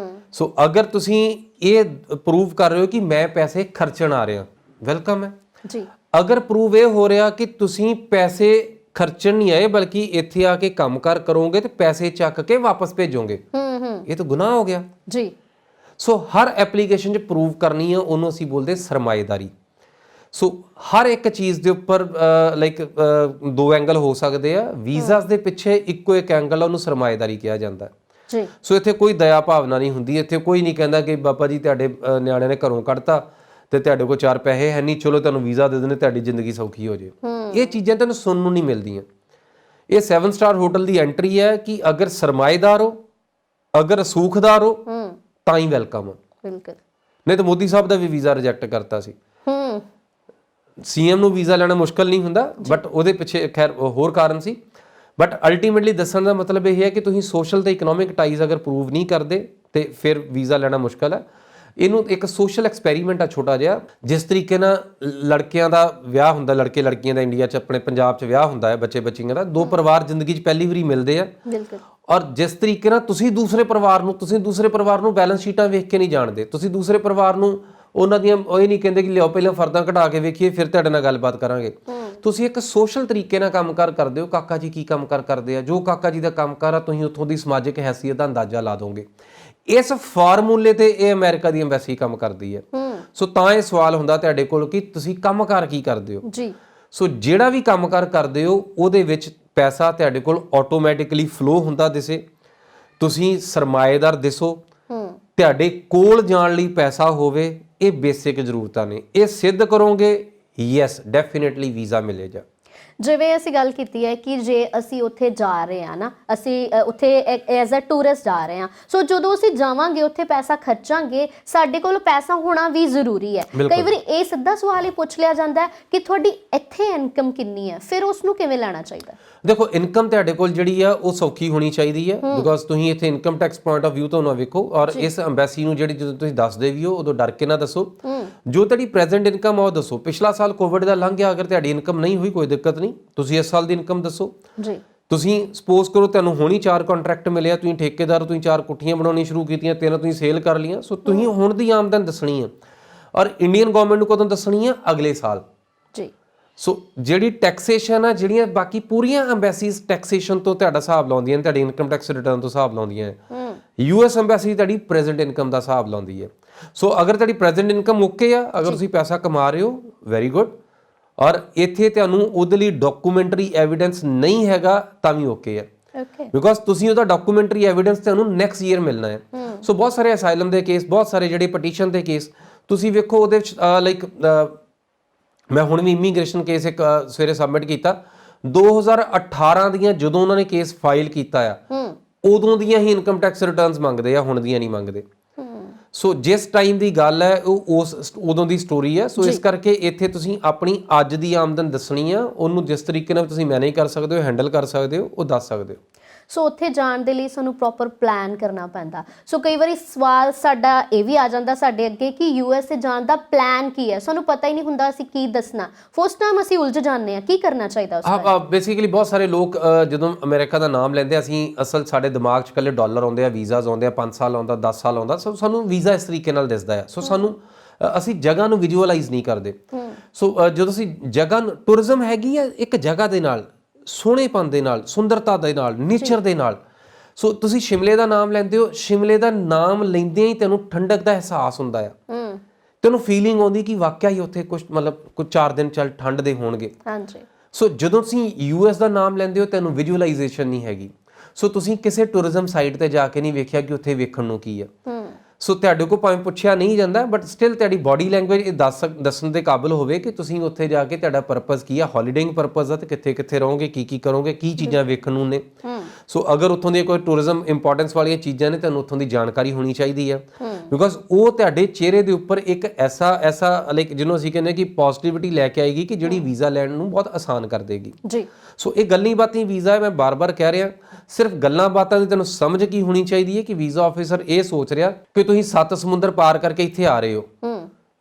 ਸੋ ਅਗਰ ਤੁਸੀਂ ਇਹ ਪ੍ਰੂਵ ਕਰ ਰਹੇ ਹੋ ਕਿ ਮੈਂ ਪੈਸੇ ਖਰਚਣ ਆ ਰਿਹਾ, ਵੈਲਕਮ ਹੈ ਜੀ। ਅਗਰ ਪ੍ਰੂਵ ਇਹ ਹੋ ਰਿਹਾ ਕਿ ਤੁਸੀਂ ਪੈਸੇ ਖਰਚਣ ਨਹੀਂ ਆਏ ਬਲਕਿ ਇੱਥੇ ਆ ਕੇ ਕੰਮਕਾਰ ਕਰੋਗੇ ਤੇ ਪੈਸੇ ਚੱਕ ਕੇ ਵਾਪਸ ਭੇਜੋਗੇ, ਇਹ ਤਾਂ ਗੁਨਾਹ ਹੋ ਗਿਆ ਜੀ। ਸੋ ਹਰ ਐਪਲੀਕੇਸ਼ਨ 'ਚ ਪ੍ਰੂਵ ਕਰਨੀ ਹੈ, ਉਹਨੂੰ ਅਸੀਂ ਬੋਲਦੇ ਸਰਮਾਏਦਾਰੀ। ਸੋ ਹਰ ਇੱਕ ਚੀਜ਼ ਦੇ ਉੱਪਰ ਲਾਈਕ ਦੋ ਐਂਗਲ ਹੋ ਸਕਦੇ ਆ। ਵੀਜ਼ਾਸ ਦੇ ਪਿੱਛੇ ਇੱਕੋ ਇੱਕ ਐਂਗਲ ਆ, ਉਹਨੂੰ ਸਰਮਾਏਦਾਰੀ ਕਿਹਾ ਜਾਂਦਾ ਜੀ। ਸੋ ਇੱਥੇ ਕੋਈ ਦਇਆ ਭਾਵਨਾ ਨਹੀਂ ਹੁੰਦੀ। ਇੱਥੇ ਕੋਈ ਨਹੀਂ ਕਹਿੰਦਾ ਕਿ ਬਾਬਾ ਜੀ ਤੁਹਾਡੇ ਨਿਆਣਿਆਂ ਨੇ ਘਰੋਂ ਕੱਢਤਾ ਤੇ ਤੁਹਾਡੇ ਕੋਲ 4 ਪੈਸੇ ਹੈ ਨਹੀਂ, ਚਲੋ ਤੁਹਾਨੂੰ ਵੀਜ਼ਾ ਦੇ ਦਿੰਦੇ, ਤੁਹਾਡੀ ਜ਼ਿੰਦਗੀ ਸੌਖੀ ਹੋ ਜੇ। ਇਹ ਚੀਜ਼ਾਂ ਤੁਹਾਨੂੰ ਸੁਣਨ ਨੂੰ ਨਹੀਂ ਮਿਲਦੀਆਂ। ਇਹ 7 ਸਟਾਰ ਹੋਟਲ ਦੀ ਐਂਟਰੀ ਹੈ ਕਿ ਅਗਰ ਸਰਮਾਏਦਾਰ ਹੋ, ਅਗਰ ਰਸੂਖਦਾਰ ਹੋ ਤਾਂ ਹੀ ਵੈਲਕਮ ਹੋ। ਬਿਲਕੁਲ। ਨਹੀਂ ਤਾਂ ਮੋਦੀ ਸਾਹਿਬ ਦਾ ਵੀ ਵੀਜ਼ਾ ਰਿਜੈਕਟ ਕਰਤਾ ਸੀ। ਸੀਐਮ ਨੂੰ ਵੀਜ਼ਾ ਲੈਣਾ ਮੁਸ਼ਕਲ ਨਹੀਂ ਹੁੰਦਾ, ਬਟ ਉਹਦੇ ਪਿੱਛੇ ਖੈਰ ਹੋਰ ਕਾਰਨ ਸੀ। ਬਟ ਅਲਟੀਮੇਟਲੀ ਦੱਸਣ ਦਾ ਮਤਲਬ ਇਹ ਹੈ ਕਿ ਤੁਸੀਂ ਸੋਸ਼ਲ ਤੇ ਇਕਨੋਮਿਕ ਟਾਈਜ਼ ਅਗਰ ਪ੍ਰੂਵ ਨਹੀਂ ਕਰਦੇ ਤੇ ਫਿਰ ਵੀਜ਼ਾ ਲੈਣਾ ਮੁਸ਼ਕਲ ਹੈ। ਇਹਨੂੰ ਇੱਕ ਸੋਸ਼ਲ ਐਕਸਪੈਰੀਮੈਂਟ ਆ ਛੋਟਾ ਜਿਹਾ। ਜਿਸ ਤਰੀਕੇ ਨਾਲ ਲੜਕਿਆਂ ਦਾ ਵਿਆਹ ਹੁੰਦਾ, ਲੜਕੇ ਲੜਕੀਆਂ ਦਾ ਇੰਡੀਆ 'ਚ, ਆਪਣੇ ਪੰਜਾਬ 'ਚ ਵਿਆਹ ਹੁੰਦਾ ਹੈ ਬੱਚੇ ਬੱਚੀਆਂ ਦਾ, ਦੋ ਪਰਿਵਾਰ ਜ਼ਿੰਦਗੀ 'ਚ ਪਹਿਲੀ ਵਾਰੀ ਮਿਲਦੇ ਆ। ਔਰ ਜਿਸ ਤਰੀਕੇ ਨਾਲ ਤੁਸੀਂ ਦੂਸਰੇ ਪਰਿਵਾਰ ਨੂੰ ਬੈਲੈਂਸ ਸ਼ੀਟਾਂ ਵੇਖ ਕੇ ਨਹੀਂ ਜਾਣਦੇ, ਤੁਸੀਂ ਦੂਸਰੇ ਪਰਿਵਾਰ ਨੂੰ ਉਹਨਾਂ ਦੀਆਂ ਉਹ ਹੀ ਨਹੀਂ ਕਹਿੰਦੇ ਕਿ ਲਿਆਓ ਪਹਿਲਾਂ ਫਰਦਾਂ ਕਢਾ ਕੇ ਵੇਖੀਏ ਫਿਰ ਤੁਹਾਡੇ ਨਾਲ ਗੱਲਬਾਤ ਕਰਾਂਗੇ। ਤੁਸੀਂ ਇੱਕ ਸੋਸ਼ਲ ਤਰੀਕੇ ਨਾਲ ਕੰਮਕਾਰ ਕਰਦੇ ਹੋ। ਕਾਕਾ ਜੀ ਕੀ ਕੰਮਕਾਰ ਕਰਦੇ ਆ, ਜੋ ਕਾਕਾ ਜੀ ਦਾ ਕੰਮਕਾਰ ਆ ਤੁਸੀਂ ਉੱਥੋਂ ਦੀ ਸਮਾਜਿਕ ਹੈਸੀਅਤ ਦਾ ਅੰਦਾਜ਼ਾ ਲਾ ਦੋਗੇ। ਇਸ ਫਾਰਮੂਲੇ ਤੇ ਇਹ ਅਮਰੀਕਾ ਦੀ ਐਮਬੈਸੀ ਕੰਮ ਕਰਦੀ ਹੈ। ਸੋ ਤਾਂ ਇਹ ਸਵਾਲ ਹੁੰਦਾ ਤੁਹਾਡੇ ਕੋਲ ਕਿ ਤੁਸੀਂ ਕੰਮਕਾਰ ਕੀ ਕਰਦੇ ਹੋ ਜੀ। ਸੋ ਜਿਹੜਾ ਵੀ ਕੰਮਕਾਰ ਕਰਦੇ ਹੋ ਉਹਦੇ ਵਿੱਚ ਪੈਸਾ ਤੁਹਾਡੇ ਕੋਲ ਆਟੋਮੈਟਿਕਲੀ ਫਲੋ ਹੁੰਦਾ ਦਿਸੇ, ਤੁਸੀਂ ਸਰਮਾਏਦਾਰ ਦਿਸੋ, ਤੁਹਾਡੇ ਕੋਲ ਜਾਣ ਲਈ ਪੈਸਾ ਹੋਵੇ। ਇਹ ਬੇਸਿਕ ਜ਼ਰੂਰਤਾਂ ਨੇ। ਇਹ ਸਿੱਧ ਕਰੋਗੇ, ਯੈਸ ਡੈਫੀਨਿਟਲੀ ਵੀਜ਼ਾ ਮਿਲੇਗਾ। ਜਿਵੇਂ ਅਸੀਂ ਗੱਲ ਕੀਤੀ ਹੈ ਕਿ ਜੇ ਅਸੀਂ ਉੱਥੇ ਜਾ ਰਹੇ ਹਾਂ ਨਾ, ਅਸੀਂ ਉੱਥੇ ਐਜ਼ ਅ ਟੂਰਿਸਟ ਜਾ ਰਹੇ ਹਾਂ, ਸੋ ਜਦੋਂ ਅਸੀਂ ਜਾਵਾਂਗੇ ਉੱਥੇ ਪੈਸਾ ਖਰਚਾਂਗੇ, ਸਾਡੇ ਕੋਲ ਪੈਸਾ ਹੋਣਾ ਵੀ ਜ਼ਰੂਰੀ ਹੈ। ਕਈ ਵਾਰੀ ਇਹ ਸਿੱਧਾ ਸਵਾਲ ਹੀ ਪੁੱਛ ਲਿਆ ਜਾਂਦਾ ਹੈ ਕਿ ਤੁਹਾਡੀ ਇੱਥੇ ਇਨਕਮ ਕਿੰਨੀ ਹੈ, ਫਿਰ ਉਸ ਨੂੰ ਕਿਵੇਂ ਲੈਣਾ ਚਾਹੀਦਾ? ਦੇਖੋ, ਇਨਕਮ ਤੁਹਾਡੇ ਕੋਲ ਜਿਹੜੀ ਆ ਉਹ ਸੌਖੀ ਹੋਣੀ ਚਾਹੀਦੀ ਹੈ, ਬਿਕੋਜ਼ ਤੁਸੀਂ ਇੱਥੇ income tax point of view ਤੋਂ ਨਾ ਵੇਖੋ। ਔਰ ਇਸ ਐਮਬੈਸੀ ਨੂੰ ਜਿਹੜੀ ਜਦੋਂ ਤੁਸੀਂ ਦੱਸਦੇ ਵੀ ਹੋ ਉਦੋਂ ਡਰ ਕੇ ਨਾ ਦੱਸੋ। ਜੋ ਤੁਹਾਡੀ ਪ੍ਰੈਜ਼ੈਂਟ ਇਨਕਮ ਆ ਉਹ ਦੱਸੋ। ਪਿਛਲਾ ਸਾਲ ਕੋਵਿਡ ਦਾ ਲੰਘ ਗਿਆ, ਅਗਰ ਤੁਹਾਡੀ ਇਨਕਮ ਨਹੀਂ ਹੋਈ ਕੋਈ ਦਿੱਕਤ ਨਹੀਂ, ਤੁਸੀਂ ਇਸ ਸਾਲ ਦੀ ਇਨਕਮ ਦੱਸੋ ਜੀ। ਤੁਸੀਂ ਸਪੋਜ਼ ਕਰੋ ਤੁਹਾਨੂੰ ਹੁਣੀ 4 ਕੰਟਰੈਕਟ ਮਿਲਿਆ, ਤੁਸੀਂ ਠੇਕੇਦਾਰ, ਤੁਸੀਂ 4 ਕੁੱਠੀਆਂ ਬਣਾਉਣੀ ਸ਼ੁਰੂ ਕੀਤੀਆਂ, 3 ਤੁਸੀਂ ਸੇਲ ਕਰ ਲਈਆਂ। ਸੋ ਤੁਸੀਂ ਹੁਣ ਦੀ ਆਮਦਨ ਦੱਸਣੀ ਹੈ ਔਰ ਇੰਡੀਅਨ ਗਵਰਨਮੈਂਟ ਨੂੰ ਕਦੋਂ ਦੱਸਣੀ ਹੈ? ਅਗਲੇ ਸਾਲ ਜੀ। ਸੋ ਜਿਹੜੀ ਟੈਕਸੇਸ਼ਨ ਆ, ਜਿਹੜੀਆਂ ਬਾਕੀ ਪੂਰੀਆਂ ਐਮਬੈਸੀਜ਼ ਟੈਕਸੇਸ਼ਨ ਤੋਂ ਤੁਹਾਡਾ ਹਿਸਾਬ ਲਾਉਂਦੀਆਂ ਨੇ, ਤੁਹਾਡੀ ਇਨਕਮ ਟੈਕਸ ਰਿਟਰਨ ਤੋਂ ਹਿਸਾਬ ਲਾਉਂਦੀਆਂ ਹੈ। ਯੂਐਸ ਐਮਬੈਸੀ ਤੁਹਾਡੀ ਪ੍ਰੈਜ਼ੈਂਟ ਇਨਕਮ ਦਾ ਹਿਸਾਬ ਲਾਉਂਦੀ ਹੈ। ਸੋ ਅਗਰ ਤੁਹਾਡੀ ਪ੍ਰੈਜ਼ੈਂਟ ਇਨਕਮ ਓਕੇ ਆ, ਅਗਰ ਤੁਸੀਂ ਪੈਸਾ ਕਮਾ ਰਹੇ ਹੋ, ਵੈਰੀ ਗੁੱਡ। ਔਰ ਇੱਥੇ ਤੁਹਾਨੂੰ ਉਹਦੇ ਲਈ ਡਾਕੂਮੈਂਟਰੀ ਐਵੀਡੈਂਸ ਨਹੀਂ ਹੈਗਾ ਤਾਂ ਵੀ ਓਕੇ ਹੈ, ਬਿਕੋਜ਼ ਤੁਸੀਂ ਉਹਦਾ ਡਾਕੂਮੈਂਟਰੀ ਐਵੀਡੈਂਸ ਤੁਹਾਨੂੰ ਨੈਕਸਟ ਈਅਰ ਮਿਲਣਾ ਹੈ। ਸੋ ਬਹੁਤ ਸਾਰੇ ਅਸਾਈਲਮ ਦੇ ਕੇਸ, ਬਹੁਤ ਸਾਰੇ ਜਿਹੜੇ ਪਟੀਸ਼ਨ ਦੇ ਕੇਸ ਤੁਸੀਂ ਵੇਖੋ, ਉਹਦੇ ਵਿੱਚ ਲਾਈਕ ਮੈਂ ਹੁਣ ਵੀ ਇਮੀਗ੍ਰੇਸ਼ਨ ਕੇਸ ਇੱਕ ਸਵੇਰੇ ਸਬਮਿਟ ਕੀਤਾ 2018 ਦੀਆਂ, ਜਦੋਂ ਉਹਨਾਂ ਨੇ ਕੇਸ ਫਾਈਲ ਕੀਤਾ ਆ ਉਦੋਂ ਦੀਆਂ ਹੀ ਇਨਕਮ ਟੈਕਸ ਰਿਟਰਨਸ ਮੰਗਦੇ ਆ, ਹੁਣ ਦੀਆਂ ਨਹੀਂ ਮੰਗਦੇ। ਸੋ ਜਿਸ ਟਾਈਮ ਦੀ ਗੱਲ ਹੈ ਉਹ ਉਸ ਉਦੋਂ ਦੀ ਸਟੋਰੀ ਹੈ। ਸੋ ਇਸ ਕਰਕੇ ਇੱਥੇ ਤੁਸੀਂ ਆਪਣੀ ਅੱਜ ਦੀ ਆਮਦਨ ਦੱਸਣੀ ਆ, ਉਹਨੂੰ ਜਿਸ ਤਰੀਕੇ ਨਾਲ ਤੁਸੀਂ ਮੈਨੇਜ ਕਰ ਸਕਦੇ ਹੋ, ਹੈਂਡਲ ਕਰ ਸਕਦੇ ਹੋ, ਉਹ ਦੱਸ ਸਕਦੇ ਹੋ। ਸੋ ਉੱਥੇ ਜਾਣ ਦੇ ਲਈ ਸਾਨੂੰ ਪ੍ਰੋਪਰ ਪਲਾਨ ਕਰਨਾ ਪੈਂਦਾ। ਸੋ ਕਈ ਵਾਰੀ ਸਵਾਲ ਸਾਡਾ ਇਹ ਵੀ ਆ ਜਾਂਦਾ ਸਾਡੇ ਅੱਗੇ ਕਿ USA ਜਾਣ ਦਾ ਪਲਾਨ ਕੀ ਹੈ, ਸਾਨੂੰ ਪਤਾ ਹੀ ਨਹੀਂ ਹੁੰਦਾ ਅਸੀਂ ਕੀ ਦੱਸਣਾ, ਫਸਟ ਟਾਈਮ ਅਸੀਂ ਉਲਝ ਜਾਂਦੇ ਹਾਂ, ਕੀ ਕਰਨਾ ਚਾਹੀਦਾ ਉਸ ਹਾਂ, ਬੇਸਿਕਲੀ ਬਹੁਤ ਸਾਰੇ ਲੋਕ ਜਦੋਂ ਅਮਰੀਕਾ ਦਾ ਨਾਮ ਲੈਂਦੇ ਅਸੀਂ ਅਸਲ ਸਾਡੇ ਦਿਮਾਗ 'ਚ ਇਕੱਲੇ ਡਾਲਰ ਆਉਂਦੇ ਆ, ਵੀਜ਼ਾਜ਼ ਆਉਂਦੇ ਆ, 5 ਸਾਲ ਆਉਂਦਾ, 10 ਸਾਲ ਆਉਂਦਾ। ਸੋ ਸਾਨੂੰ ਵੀਜ਼ਾ ਇਸ ਤਰੀਕੇ ਨਾਲ ਦਿਸਦਾ ਹੈ। ਸੋ ਸਾਨੂੰ ਅਸੀਂ ਜਗ੍ਹਾ ਨੂੰ ਵਿਜ਼ੂਅਲਾਈਜ਼ ਨਹੀਂ ਕਰਦੇ। ਸੋ ਜਦੋਂ ਅਸੀਂ ਜਗ੍ਹਾ ਟੂਰਿਜ਼ਮ ਹੈਗੀ ਆ ਇੱਕ ਜਗ੍ਹਾ ਦੇ ਨਾਲ, ਸੋਹਣੇਪਨ ਦੇ ਨਾਲ, ਸੁੰਦਰਤਾ ਦੇ ਨਾਲ, ਨੇਚਰ ਦੇ ਨਾਲ। ਸੋ ਤੁਸੀਂ ਸ਼ਿਮਲੇ ਦਾ ਨਾਮ ਲੈਂਦੇ ਹੋ, ਸ਼ਿਮਲੇ ਦਾ ਨਾਮ ਲੈਂਦਿਆਂ ਹੀ ਤੈਨੂੰ ਠੰਡਕ ਦਾ ਅਹਿਸਾਸ ਹੁੰਦਾ ਆ, ਤੈਨੂੰ ਫੀਲਿੰਗ ਆਉਂਦੀ ਕਿ ਵਾਕਿਆ ਹੀ ਉੱਥੇ ਕੁਝ ਮਤਲਬ ਕੁਝ 4 ਦਿਨ ਚੱਲ ਠੰਡ ਦੇ ਹੋਣਗੇ। ਹਾਂਜੀ। ਸੋ ਜਦੋਂ ਤੁਸੀਂ US ਦਾ ਨਾਮ ਲੈਂਦੇ ਹੋ ਤੈਨੂੰ ਵਿਜ਼ੂਅਲਾਈਜੇਸ਼ਨ ਨਹੀਂ ਹੈਗੀ। ਸੋ ਤੁਸੀਂ ਕਿਸੇ ਟੂਰਿਜ਼ਮ ਸਾਈਟ ਤੇ ਜਾ ਕੇ ਨਹੀਂ ਵੇਖਿਆ ਕਿ ਉੱਥੇ ਵੇਖਣ ਨੂੰ ਕੀ ਆ। ਸੋ ਤੁਹਾਡੇ ਕੋਲ ਭਾਵੇਂ ਪੁੱਛਿਆ ਨਹੀਂ ਜਾਂਦਾ ਬਟ ਸਟਿਲ ਤੁਹਾਡੀ ਬਾਡੀ ਲੈਂਗੁਏਜ ਇਹ ਦੱਸਣ ਦੇ ਕਾਬਿਲ ਹੋਵੇ ਕਿ ਤੁਸੀਂ ਉੱਥੇ ਜਾ ਕੇ ਤੁਹਾਡਾ ਪਰਪਸ ਕੀ ਆ, ਹੋਲੀਡੇਇੰਗ ਪਰਪਸ ਆ, ਤੇ ਕਿੱਥੇ ਕਿੱਥੇ ਰਹੋਗੇ, ਕੀ ਕੀ ਕਰੋਗੇ, ਕੀ ਚੀਜ਼ਾਂ ਵੇਖਣ ਨੂੰ ਨੇ। ਸੋ ਅਗਰ ਉੱਥੋਂ ਦੀਆਂ ਕੋਈ ਟੂਰਿਜ਼ਮ ਇੰਪੋਰਟੈਂਸ ਵਾਲੀਆਂ ਚੀਜ਼ਾਂ ਨੇ ਤੁਹਾਨੂੰ ਉੱਥੋਂ ਦੀ ਜਾਣਕਾਰੀ ਹੋਣੀ ਚਾਹੀਦੀ ਆ, ਬਿਕੋਜ਼ ਉਹ ਤੁਹਾਡੇ ਚਿਹਰੇ ਦੇ ਉੱਪਰ ਇੱਕ ਐਸਾ ਲਾਈਕ ਜਿਹਨੂੰ ਅਸੀਂ ਕਹਿੰਦੇ ਕਿ ਪੋਜ਼ਿਟਿਵਿਟੀ ਲੈ ਕੇ ਆਏਗੀ ਕਿ ਜਿਹੜੀ ਵੀਜ਼ਾ ਲੈਣ ਨੂੰ ਬਹੁਤ ਆਸਾਨ ਕਰ ਦੇਗੀ ਜੀ। ਸੋ ਇਹ ਗੱਲਾਂ ਬਾਤਾਂ ਵੀਜ਼ਾ ਹੈ, ਮੈਂ ਬਾਰ-ਬਾਰ ਕਹਿ ਰਿਹਾ, ਸਿਰਫ ਗੱਲਾਂ ਬਾਤਾਂ ਦੀ ਤੈਨੂੰ ਸਮਝ ਕੀ ਹੋਣੀ ਚਾਹੀਦੀ ਹੈ ਕਿ ਵੀਜ਼ਾ ਆਫੀਸਰ ਇਹ ਸੋਚ ਰਿਹਾ ਕਿ ਤੁਸੀਂ 7 ਸਮੁੰਦਰ ਪਾਰ ਕਰਕੇ ਇੱਥੇ ਆ ਰਹੇ ਹੋ,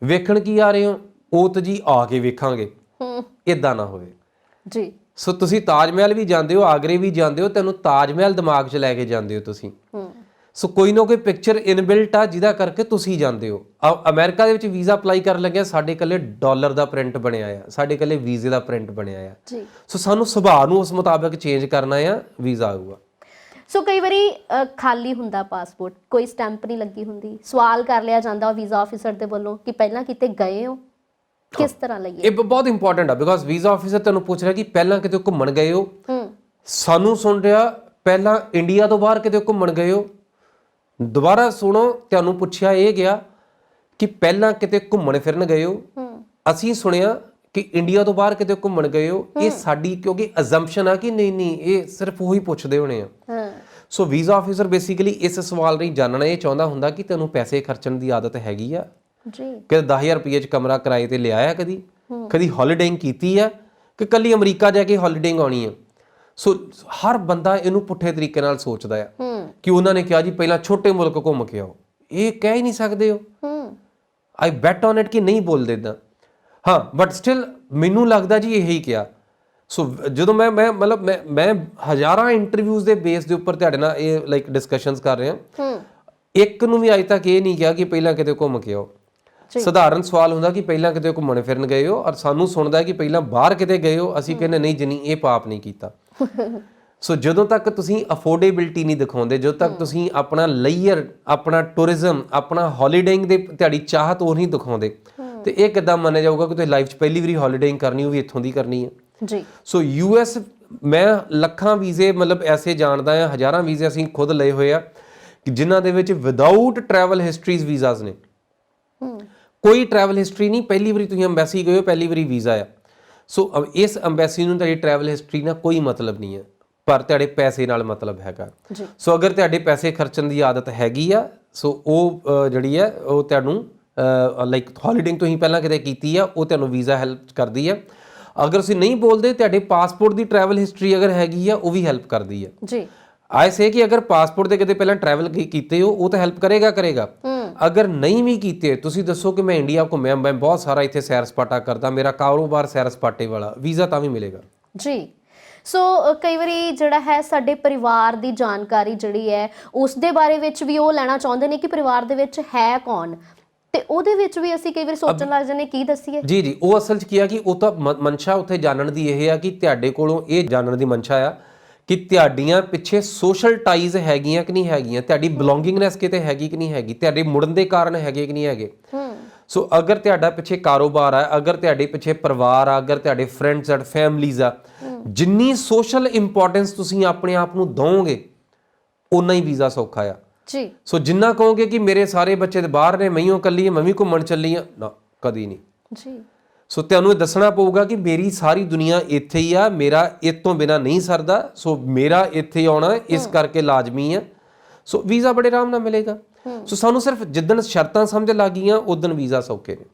ਵੇਖਣ ਕੀ ਆ ਰਹੇ ਹੋ, ਉਹ ਤਾਂ ਜੀ ਆ ਕੇ ਵੇਖਾਂਗੇ, ਇਦਾਂ ਨਾ ਹੋਵੇ ਜੀ। ਸੋ ਤੁਸੀਂ ਤਾਜ ਮਹਿਲ ਵੀ ਜਾਂਦੇ ਹੋ, ਆਗਰੇ ਵੀ ਜਾਂਦੇ ਹੋ, ਤੈਨੂੰ ਤਾਜ ਮਹਿਲ ਦਿਮਾਗ 'ਚ ਲੈ ਕੇ ਜਾਂਦੇ ਹੋ ਤੁਸੀਂ। ਸੋ ਕੋਈ ਨਾ ਕੋਈ ਪਿਕਚਰ ਇਨਬਿਲਟ ਆ ਜਿਹਦਾ ਕਰਕੇ ਤੁਸੀਂ ਜਾਂਦੇ ਹੋ। ਅਮਰੀਕਾ ਦੇ ਵਿੱਚ ਵੀਜ਼ਾ ਅਪਲਾਈ ਕਰਨ ਲੱਗਿਆ ਸਾਡੇ ਇਕੱਲੇ ਡਾਲਰ ਦਾ ਪ੍ਰਿੰਟ ਬਣਿਆ ਆ, ਸਾਡੇ ਇਕੱਲੇ ਵੀਜ਼ੇ ਦਾ ਪ੍ਰਿੰਟ ਬਣਿਆ ਆ। ਸੋ ਸਾਨੂੰ ਸੁਭਾਅ ਨੂੰ ਉਸ ਮੁਤਾਬਕ ਚੇਂਜ ਕਰਨਾ ਆ, ਵੀਜ਼ਾ ਆਊਗਾ। ਸੋ ਕਈ ਵਾਰੀ ਖਾਲੀ ਹੁੰਦਾ ਪਾਸਪੋਰਟ, ਕੋਈ ਸਟੈਂਪ ਨਹੀਂ ਲੱਗੀ ਹੁੰਦੀ, ਸਵਾਲ ਕਰ ਲਿਆ ਜਾਂਦਾ ਵੀਜ਼ਾ ਆਫੀਸਰ ਦੇ ਵੱਲੋਂ ਕਿ ਪਹਿਲਾਂ ਕਿਤੇ ਗਏ ਹੋ, ਕਿਸ ਤਰ੍ਹਾਂ ਲਈਏ? ਇਹ ਬਹੁਤ ਇੰਪੋਰਟੈਂਟ ਆ ਬਿਕੋਜ਼ ਵੀਜ਼ਾ ਆਫੀਸਰ ਤੁਹਾਨੂੰ ਪੁੱਛ ਰਿਹਾ ਕਿ ਪਹਿਲਾਂ ਕਿਤੇ ਘੁੰਮਣ ਗਏ ਹੋ। ਸਾਨੂੰ ਸੁਣ ਰਿਹਾ ਪਹਿਲਾਂ ਇੰਡੀਆ ਤੋਂ ਬਾਹਰ ਕਿਤੇ ਘੁੰਮਣ ਗਏ ਹੋ। ਦੁਬਾਰਾ ਸੁਣੋ, ਤੁਹਾਨੂੰ ਪੁੱਛਿਆ ਇਹ ਗਿਆ ਕਿ ਪਹਿਲਾਂ ਕਿਤੇ ਘੁੰਮਣ ਫਿਰਨ ਗਏ ਹੋ। ਅਸੀਂ ਸੁਣਿਆ ਕਿ ਇੰਡੀਆ ਤੋਂ ਬਾਹਰ ਕਿਤੇ ਘੁੰਮਣ ਗਏ ਹੋ। ਇਹ ਸਾਡੀ ਕਿਉਂਕਿ ਅਜ਼ੰਪਸ਼ਨ ਆ ਕਿ ਨਹੀਂ ਇਹ ਸਿਰਫ ਉਹੀ ਪੁੱਛਦੇ ਹੋਣੇ ਆ। ਸੋ ਵੀਜ਼ਾ ਆਫੀਸਰ ਬੇਸਿਕਲੀ ਇਸ ਸਵਾਲ ਲਈ ਜਾਣਨਾ ਇਹ ਚਾਹੁੰਦਾ ਹੁੰਦਾ ਕਿ ਤੈਨੂੰ ਪੈਸੇ ਖਰਚਣ ਦੀ ਆਦਤ ਹੈਗੀ ਆ ਜੀ, ਕਿ 10,000 ਰੁਪਏ 'ਚ ਕਮਰਾ ਕਿਰਾਏ ਤੇ ਲਿਆਇਆ, ਕਦੀ ਹੌਲੀਡੇਇੰਗ ਕੀਤੀ ਆ ਕਿ ਕੱਲੀ ਅਮਰੀਕਾ ਜਾ ਕੇ ਹੌਲੀਡੇਇੰਗ ਆਉਣੀ ਆ। ਸੋ ਹਰ ਬੰਦਾ ਇਹਨੂੰ ਪੁੱਠੇ ਤਰੀਕੇ ਨਾਲ ਸੋਚਦਾ ਆ ਕਿ ਉਹਨਾਂ ਨੇ ਕਿਹਾ ਜੀ ਪਹਿਲਾਂ ਛੋਟੇ ਮੁਲਕ ਘੁੰਮ ਕੇ ਆਓ। ਇਹ ਕਹਿ ਹੀ ਨਹੀਂ ਸਕਦੇ ਹੋ। ਆਈ ਬੈਟ ਔਨ ਇਟ ਕਿ ਨਹੀਂ ਬੋਲਦੇ ਇੱਦਾਂ। ਹਾਂ ਬਟ ਸਟਿਲ ਮੈਨੂੰ ਲੱਗਦਾ ਜੀ ਇਹੀ ਕਿਹਾ। ਸੋ ਜਦੋਂ ਮੈਂ ਹਜ਼ਾਰਾਂ ਇੰਟਰਵਿਊਜ਼ ਦੇ ਬੇਸ ਦੇ ਉੱਪਰ ਤੁਹਾਡੇ ਨਾਲ ਇਹ ਲਾਈਕ ਡਿਸਕਸ਼ਨਸ ਕਰ ਰਿਹਾ, ਇੱਕ ਨੂੰ ਵੀ ਅਜੇ ਤੱਕ ਇਹ ਨਹੀਂ ਕਿਹਾ ਕਿ ਪਹਿਲਾਂ ਕਿਤੇ ਘੁੰਮ ਕੇ ਆਓ। ਸਧਾਰਨ ਸਵਾਲ ਹੁੰਦਾ ਕਿ ਪਹਿਲਾਂ ਕਿਤੇ ਘੁੰਮਣ ਫਿਰਨ ਗਏ ਹੋ, ਔਰ ਸਾਨੂੰ ਸੁਣਦਾ ਕਿ ਪਹਿਲਾਂ ਬਾਹਰ ਕਿਤੇ ਗਏ ਹੋ। ਅਸੀਂ ਕਹਿੰਦੇ ਨਹੀਂ ਜਨੀ ਇਹ ਪਾਪ ਨਹੀਂ ਕੀਤਾ। ਸੋ ਜਦੋਂ ਤੱਕ ਤੁਸੀਂ ਅਫੋਰਡੇਬਿਲਟੀ ਨਹੀਂ ਦਿਖਾਉਂਦੇ, ਜਦੋਂ ਤੱਕ ਤੁਸੀਂ ਆਪਣਾ ਲੇਅਰ, ਆਪਣਾ ਟੂਰਿਜ਼ਮ, ਆਪਣਾ ਹੌਲੀਡੇਇੰਗ ਦੇ ਤੁਹਾਡੀ ਚਾਹਤ ਉਹ ਨਹੀਂ ਦਿਖਾਉਂਦੇ, ਤੇ ਇਹ ਕਿੱਦਾਂ ਮੰਨਿਆ ਜਾਊਗਾ ਕਿ ਤੁਸੀਂ ਲਾਈਫ 'ਚ ਪਹਿਲੀ ਵਾਰੀ ਹੌਲੀਡੇਇੰਗ ਕਰਨੀ, ਉਹ ਵੀ ਇੱਥੋਂ ਦੀ ਕਰਨੀ ਹੈ ਜੀ। ਸੋ US ਮੈਂ ਲੱਖਾਂ ਵੀਜ਼ੇ ਐਸੇ ਜਾਣਦਾ ਆ, ਹਜ਼ਾਰਾਂ ਵੀਜ਼ੇ ਅਸੀਂ ਖੁਦ ਲਏ ਹੋਏ ਆ ਕਿ ਜਿਨ੍ਹਾਂ ਦੇ ਵਿੱਚ ਵਿਦਆਊਟ ਟਰੈਵਲ ਹਿਸਟਰੀਜ਼ ਵੀਜ਼ਾਜ਼ ਨੇ। ਕੋਈ ਟਰੈਵਲ ਹਿਸਟਰੀ ਨਹੀਂ, ਪਹਿਲੀ ਵਾਰੀ ਤੁਸੀਂ ਅੰਬੈਸੀ ਗਏ ਹੋ, ਪਹਿਲੀ ਵਾਰੀ ਵੀਜ਼ਾ ਆ। ਸੋ ਇਸ ਅੰਬੈਸੀ ਨੂੰ ਤੁਹਾਡੀ ਟਰੈਵਲ ਹਿਸਟਰੀ ਨਾਲ ਕੋਈ ਮਤਲਬ ਨਹੀਂ ਹੈ, ਪਰ ਤੁਹਾਡੇ ਪੈਸੇ ਨਾਲ ਮਤਲਬ ਹੈਗਾ। ਸੋ ਅਗਰ ਤੁਹਾਡੇ ਪੈਸੇ ਖਰਚਣ ਦੀ ਆਦਤ ਹੈਗੀ ਆ, ਸੋ ਉਹ ਜਿਹੜੀ ਹੈ ਉਹ ਤੁਹਾਨੂੰ ਲਾਈਕ ਹੌਲੀਡੇਇੰਗ ਤੁਸੀਂ ਪਹਿਲਾਂ ਕਿਤੇ ਕੀਤੀ ਆ, ਉਹ ਤੁਹਾਨੂੰ ਵੀਜ਼ਾ ਹੈਲਪ ਕਰਦੀ ਆ। ਅਗਰ ਤੁਸੀਂ ਨਹੀਂ ਬੋਲਦੇ, ਤੁਹਾਡੇ ਪਾਸਪੋਰਟ ਦੀ ਟਰੈਵਲ ਹਿਸਟਰੀ ਅਗਰ ਹੈਗੀ ਆ, ਉਹ ਵੀ ਹੈਲਪ ਕਰਦੀ ਆ ਜੀ। ਆਈ ਸੇ ਕਿ ਅਗਰ ਪਾਸਪੋਰਟ ਦੇ ਕਿਤੇ ਪਹਿਲਾਂ ਟਰੈਵਲ ਕੀਤੇ ਹੋ, ਉਹ ਤਾਂ ਹੈਲਪ ਕਰੇਗਾ। ਅਗਰ ਨਹੀਂ ਵੀ ਕੀਤੇ, ਤੁਸੀਂ ਦੱਸੋ ਕਿ ਮੈਂ ਇੰਡੀਆ ਘੁੰਮਿਆ, ਮੈਂ ਬਹੁਤ ਸਾਰਾ ਇੱਥੇ ਸੈਰ ਸਪਾਟਾ ਕਰਦਾ, ਮੇਰਾ ਕਾਰੋਬਾਰ ਸੈਰ ਸਪਾਟੇ ਵਾਲਾ, ਵੀਜ਼ਾ ਤਾਂ ਵੀ ਮਿਲੇਗਾ ਜੀ। ਸੋ ਕਈ ਵਾਰੀ ਜਿਹੜਾ ਹੈ ਸਾਡੇ ਪਰਿਵਾਰ ਦੀ ਜਾਣਕਾਰੀ ਜਿਹੜੀ ਹੈ ਉਸ ਦੇ ਬਾਰੇ ਵਿੱਚ ਵੀ ਉਹ ਲੈਣਾ ਚਾਹੁੰਦੇ ਨੇ ਕਿ ਪਰਿਵਾਰ ਦੇ ਵਿੱਚ ਹੈ ਕੌਣ, ਤੇ ਉਹਦੇ ਵਿੱਚ ਵੀ ਅਸੀਂ ਕਈ ਵਾਰ ਸੋਚਣ ਲੱਗ ਜਾਂਦੇ ਕੀ ਦੱਸੀਏ ਜੀ। ਉਹ ਅਸਲ 'ਚ ਕੀ ਆ ਕਿ ਉਹ ਤਾਂ ਮਨਸ਼ਾ ਉੱਥੇ ਜਾਣਨ ਦੀ ਇਹ ਆ ਕਿ ਤੁਹਾਡੇ ਕੋਲੋਂ ਇਹ ਜਾਣਨ ਦੀ ਮਨਸ਼ਾ ਆ ਕਿ ਤੁਹਾਡੀਆਂ ਪਿੱਛੇ ਸੋਸ਼ਲ ਟਾਈਜ਼ ਹੈਗੀਆਂ ਕਿ ਨਹੀਂ ਹੈਗੀਆਂ, ਤੁਹਾਡੀ ਬਿਲੋਂਗਿੰਗਨੈਸ ਕਿਤੇ ਹੈਗੀ ਕਿ ਨਹੀਂ ਹੈਗੀ, ਤੁਹਾਡੇ ਮੁੜਨ ਦੇ ਕਾਰਨ ਹੈਗੇ ਕਿ ਨਹੀਂ ਹੈਗੇ। ਸੋ ਅਗਰ ਤੁਹਾਡਾ ਪਿੱਛੇ ਕਾਰੋਬਾਰ ਆ, ਅਗਰ ਤੁਹਾਡੇ ਪਿੱਛੇ ਪਰਿਵਾਰ ਆ, ਅਗਰ ਤੁਹਾਡੇ ਫਰੈਂਡਸ ਐਂਡ ਫੈਮਲੀਜ਼ ਆ, ਜਿੰਨੀ ਸੋਸ਼ਲ ਇੰਪੋਰਟੈਂਸ ਤੁਸੀਂ ਆਪਣੇ ਆਪ ਨੂੰ ਦਿਓਗੇ, ਉਨਾ ਹੀ ਵੀਜ਼ਾ ਸੌਖਾ ਆ ਜੀ। ਸੋ ਜਿੰਨਾ ਕਹੋਗੇ ਕਿ ਮੇਰੇ ਸਾਰੇ ਬੱਚੇ ਦੇ ਬਾਹਰ ਨੇ, ਮੈਂ ਇਕੱਲੀ, ਮੈਂ ਵੀ ਘੁੰਮਣ ਚੱਲੀ ਆ, ਨਾ, ਕਦੀ ਨਹੀਂ ਜੀ। ਸੋ ਤੁਹਾਨੂੰ ਇਹ ਦੱਸਣਾ ਪਊਗਾ ਕਿ ਮੇਰੀ ਸਾਰੀ ਦੁਨੀਆ ਇੱਥੇ ਹੀ ਆ, ਮੇਰਾ ਇਸ ਤੋਂ ਬਿਨਾਂ ਨਹੀਂ ਸਰਦਾ। ਸੋ ਮੇਰਾ ਇੱਥੇ ਆਉਣਾ ਇਸ ਕਰਕੇ ਲਾਜ਼ਮੀ ਆ। ਸੋ ਵੀਜ਼ਾ ਬੜੇ ਆਰਾਮ ਨਾਲ ਮਿਲੇਗਾ। ਸੋ ਸਾਨੂੰ ਸਿਰਫ ਜਿੱਦਣ ਸ਼ਰਤਾਂ ਸਮਝ ਲੱਗ ਗਈਆਂ ਉਦੋਂ ਵੀਜ਼ਾ ਸੌਖੇ ਨੇ।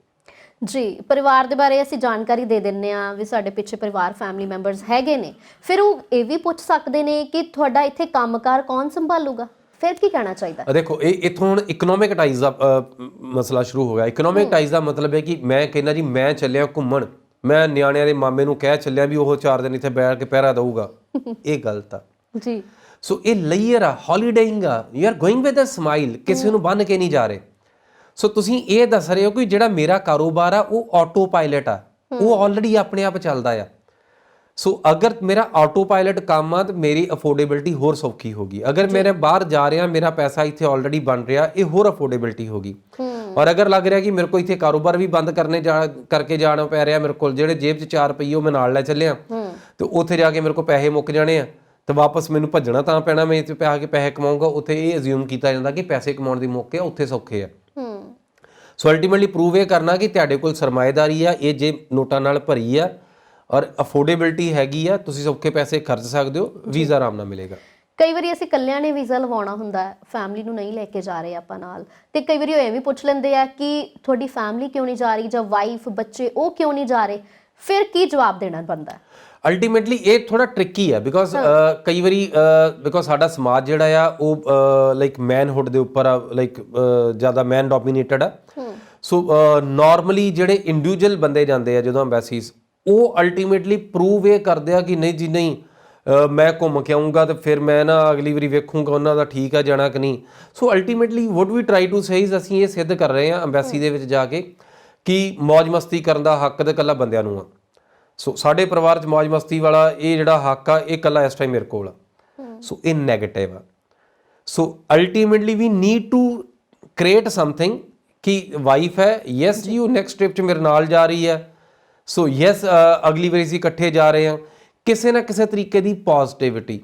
ਜੀ, ਪਰਿਵਾਰ ਦੇ ਬਾਰੇ ਅਸੀਂ ਜਾਣਕਾਰੀ ਦੇ ਦਿੰਨੇ ਆ ਵੀ ਸਾਡੇ ਪਿੱਛੇ ਪਰਿਵਾਰ ਫੈਮਿਲੀ ਮੈਂਬਰਸ ਹੈਗੇ ਨੇ, ਫਿਰ ਉਹ ਇਹ ਵੀ ਪੁੱਛ ਸਕਦੇ ਨੇ ਕਿ ਤੁਹਾਡਾ ਇੱਥੇ ਕੰਮਕਾਰ ਕੌਣ ਸੰਭਾਲੂਗਾ, ਫਿਰ ਕੀ ਕਹਿਣਾ ਚਾਹੀਦਾ? ਦੇਖੋ ਇਹ ਇੱਥੋਂ ਹੁਣ ਇਕਨੋਮਿਕ ਟਾਈਜ਼ ਦਾ ਮਸਲਾ ਸ਼ੁਰੂ ਹੋ ਗਿਆ। ਇਕਨੋਮਿਕ ਟਾਈਜ਼ ਦਾ ਮਤਲਬ ਹੈ ਕਿ ਮੈਂ ਕਹਿੰਦਾ ਜੀ ਮੈਂ ਚੱਲਿਆ ਘੁੰਮਣ, ਮੈਂ ਨਿਆਣਿਆਂ ਦੇ ਮਾਮੇ ਨੂੰ ਕਹਿ ਚੱਲਿਆ ਵੀ ਉਹ 4 ਦਿਨ ਇੱਥੇ ਬੈਠ ਕੇ ਪਹਿਰਾ ਦਊਗਾ, ਇਹ ਗਲਤ ਆ ਜੀ। ਸੋ ਇਹ ਲੇਅਰ ਆ, ਹੌਲੀਡੇਇੰਗ ਆ, you are going with a smile, ਕਿਸੇ ਨੂੰ ਬੰਨ ਕੇ ਨਹੀਂ ਜਾ ਰਹੇ। ਸੋ ਤੁਸੀਂ ਇਹ ਦੱਸ ਰਹੇ ਹੋ ਕਿ ਜਿਹੜਾ ਮੇਰਾ ਕਾਰੋਬਾਰ ਆ ਉਹ ਆਟੋ ਪਾਇਲਟ ਆ, ਉਹ ਆਲਰੇਡੀ ਆਪਣੇ ਆਪ ਚੱਲਦਾ ਆ। ਸੋ ਅਗਰ ਮੇਰਾ ਆਟੋ ਪਾਇਲਟ ਕੰਮ ਆ ਤਾਂ ਮੇਰੀ ਅਫੋਰਡੇਬਿਲਟੀ ਹੋਰ ਸੌਖੀ ਹੋਗੀ। ਅਗਰ ਮੇਰੇ ਬਾਹਰ ਜਾ ਰਿਹਾ, ਮੇਰਾ ਪੈਸਾ ਇੱਥੇ ਆਲਰੇਡੀ ਬਣ ਰਿਹਾ, ਇਹ ਹੋਰ ਅਫੋਰਡੇਬਿਲਟੀ ਹੋਗੀ। ਔਰ ਅਗਰ ਲੱਗ ਰਿਹਾ ਕਿ ਮੇਰੇ ਕੋਲ ਇੱਥੇ ਕਾਰੋਬਾਰ ਵੀ ਬੰਦ ਕਰਕੇ ਜਾਣਾ ਪੈ ਰਿਹਾ, ਮੇਰੇ ਕੋਲ ਜਿਹੜੇ ਜੇਬ 'ਚ 4 ਰੁਪਈਏ ਉਹ ਮੈਂ ਨਾਲ ਲੈ ਚੱਲਿਆ ਤੇ ਉੱਥੇ ਜਾ ਕੇ ਮੇਰੇ ਕੋਲ ਪੈਸੇ ਮੁੱਕ ਜਾਣੇ ਆ ਤੇ ਵਾਪਸ ਮੈਨੂੰ ਭੱਜਣਾ ਤਾਂ ਪੈਣਾ, ਮੈਂ ਇੱਥੇ ਆ ਕੇ ਪੈਸੇ ਕਮਾਊਂਗਾ। ਉੱਥੇ ਇਹ ਅਜ਼ਿਊਮ ਕੀਤਾ ਜਾਂਦਾ ਕਿ ਪੈਸੇ ਕਮਾਉਣ ਦੀ ਮੌਕੇ ਆ ਉੱਥੇ ਸੌਖੇ ਆ। ਸੋ ਅਲਟੀਮੇਟਲੀ ਪ੍ਰੂਵ ਇਹ ਕਰਨਾ ਕਿ ਤੁਹਾਡੇ ਕੋਲ ਸਰਮਾਏਦਾਰੀ ਆ, ਇਹ ਜੇ ਨੋਟਾਂ ਨਾਲ ਭਰੀ ਆ ਔਰ ਅਫੋਰਡੇਬਿਲਟੀ ਹੈਗੀ ਆ, ਤੁਸੀਂ ਸੌਖੇ ਪੈਸੇ ਖਰਚ ਸਕਦੇ ਹੋ, ਵੀਜ਼ਾ ਆਰਾਮ ਨਾਲ ਮਿਲੇਗਾ। ਕਈ ਵਾਰੀ ਅਸੀਂ ਇਕੱਲਿਆਂ ਨੇ ਵੀਜ਼ਾ ਲਵਾਉਣਾ ਹੁੰਦਾ ਹੈ, ਫੈਮਿਲੀ ਨੂੰ ਨਹੀਂ ਲੈ ਕੇ ਜਾ ਰਹੇ ਆਪਾਂ ਨਾਲ, ਤੇ ਕਈ ਵਾਰੀ ਉਹ ਇਹ ਵੀ ਪੁੱਛ ਲੈਂਦੇ ਆ ਕਿ ਤੁਹਾਡੀ ਫੈਮਿਲੀ ਕਿਉਂ ਨਹੀਂ ਜਾ ਰਹੀ, ਜਾਂ ਵਾਈਫ ਬੱਚੇ ਉਹ ਕਿਉਂ ਨਹੀਂ ਜਾ ਰਹੇ, ਫਿਰ ਕੀ ਜਵਾਬ ਦੇਣਾ ਬਣਦਾ? ਅਲਟੀਮੇਟਲੀ ਇਹ ਥੋੜਾ ਟ੍ਰਿਕੀ ਹੈ ਬਿਕੋਜ਼ ਕਈ ਵਾਰੀ ਬਿਕੋਜ਼ ਸਾਡਾ ਸਮਾਜ ਜਿਹੜਾ ਆ ਉਹ ਲਾਈਕ ਮੈਨਹੁੱਡ ਦੇ ਉੱਪਰ ਆ, ਲਾਈਕ ਜ਼ਿਆਦਾ ਮੈਨ ਡੋਮੀਨੇਟਡ ਆ। ਸੋ ਨਾਰਮਲੀ ਜਿਹੜੇ ਇੰਡੀਵਿਜੂਅਲ ਬੰਦੇ ਜਾਂਦੇ ਆ ਜਦੋਂ ਐਮਬੈਸੀਜ਼, ਉਹ ਅਲਟੀਮੇਟਲੀ ਪ੍ਰੂਵ ਇਹ ਕਰਦੇ ਆ ਕਿ ਨਹੀਂ ਜੀ ਨਹੀਂ ਮੈਂ ਘੁੰਮ ਕੇ ਆਊਂਗਾ ਤੇ ਫਿਰ ਮੈਂ ਨਾ ਅਗਲੀ ਵਾਰੀ ਵੇਖੂੰਗਾ ਉਹਨਾਂ ਦਾ ਠੀਕ ਆ ਜਾਣਾ ਕਿ ਨਹੀਂ। So ultimately what we try to say is ਅਸੀਂ ਇਹ ਸਿੱਧ ਕਰ ਰਹੇ ਹਾਂ ਐਮਬੈਸੀ ਦੇ ਵਿੱਚ ਜਾ ਕੇ ਕਿ ਮौज ਮਸਤੀ ਕਰਨ ਦਾ ਹੱਕ ਤਾਂ ਇਕੱਲਾ ਬੰਦਿਆਂ ਨੂੰ ਆ। ਸੋ ਸਾਡੇ ਪਰਿਵਾਰ 'ਚ ਮौज ਮਸਤੀ ਵਾਲਾ ਇਹ ਜਿਹੜਾ ਹੱਕ ਆ ਇਹ ਇਕੱਲਾ ਇਸ ਟਾਈਮ ਮੇਰੇ ਕੋਲ ਆ। ਸੋ ਇਹ ਨੈਗੇਟਿਵ ਆ। So ultimately we need to create something ਕਿ ਵਾਈਫ ਹੈ, ਯੈਸ ਜੀ ਉਹ ਨੈਕਸਟ ਟ੍ਰਿਪ 'ਚ ਮੇਰੇ ਨਾਲ ਜਾ ਰਹੀ ਹੈ, ਸੋ ਯੈਸ ਅਗਲੀ ਵਾਰੀ ਅਸੀਂ ਇਕੱਠੇ ਜਾ ਰਹੇ ਹਾਂ, ਕਿਸੇ ਨਾ ਕਿਸੇ ਤਰੀਕੇ ਦੀ ਪੋਜ਼ਿਟਿਵਿਟੀ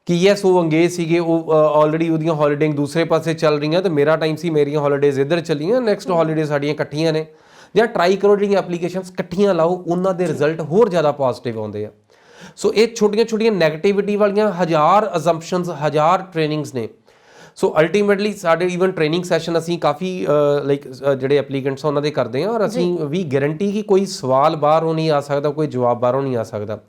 ਕਿ ਯੈਸ ਉਹ ਅੰਗੇਜ ਸੀਗੇ, ਉਹ ਆਲਰੇਡੀ ਉਹਦੀਆਂ ਹੌਲੀਡੇਜ਼ ਦੂਸਰੇ ਪਾਸੇ ਚੱਲ ਰਹੀਆਂ ਤੇ ਮੇਰਾ ਟਾਈਮ ਸੀ, ਮੇਰੀਆਂ ਹੌਲੀਡੇਜ਼ ਇੱਧਰ ਚੱਲੀਆਂ, ਨੈਕਸਟ ਹੌਲੀਡੇ ਸਾਡੀਆਂ ਇਕੱਠੀਆਂ ਨੇ। ਜਾਂ ਟਰਾਈ ਕਰੋ ਜਿਹੜੀਆਂ ਐਪਲੀਕੇਸ਼ਨਸ ਇਕੱਠੀਆਂ ਲਾਓ, ਉਹਨਾਂ ਦੇ ਰਿਜ਼ਲਟ ਹੋਰ ਜ਼ਿਆਦਾ ਪੋਜ਼ਿਟਿਵ ਆਉਂਦੇ ਆ। ਸੋ ਇਹ ਛੋਟੀਆਂ ਛੋਟੀਆਂ ਨੈਗੇਟਿਵਿਟੀ ਵਾਲੀਆਂ 1000 ਅਜ਼ੰਪਸ਼ਨਸ, 1000 ਟ੍ਰੇਨਿੰਗਸ ਨੇ। ਸੋ ਅਲਟੀਮੇਟਲੀ ਸਾਡੇ ਈਵਨ ਟ੍ਰੇਨਿੰਗ ਸੈਸ਼ਨ ਅਸੀਂ ਕਾਫੀ ਲਾਈਕ ਜਿਹੜੇ ਐਪਲੀਕੈਂਟਸ ਉਹਨਾਂ ਦੇ ਕਰਦੇ ਹਾਂ, ਔਰ ਅਸੀਂ ਵੀ ਗਾਰੰਟੀ ਕਿ ਕੋਈ ਸਵਾਲ ਬਾਹਰੋਂ ਨਹੀਂ ਆ ਸਕਦਾ, ਕੋਈ ਜਵਾਬ ਬਾਹਰੋਂ ਨਹੀਂ ਆ ਸਕਦਾ।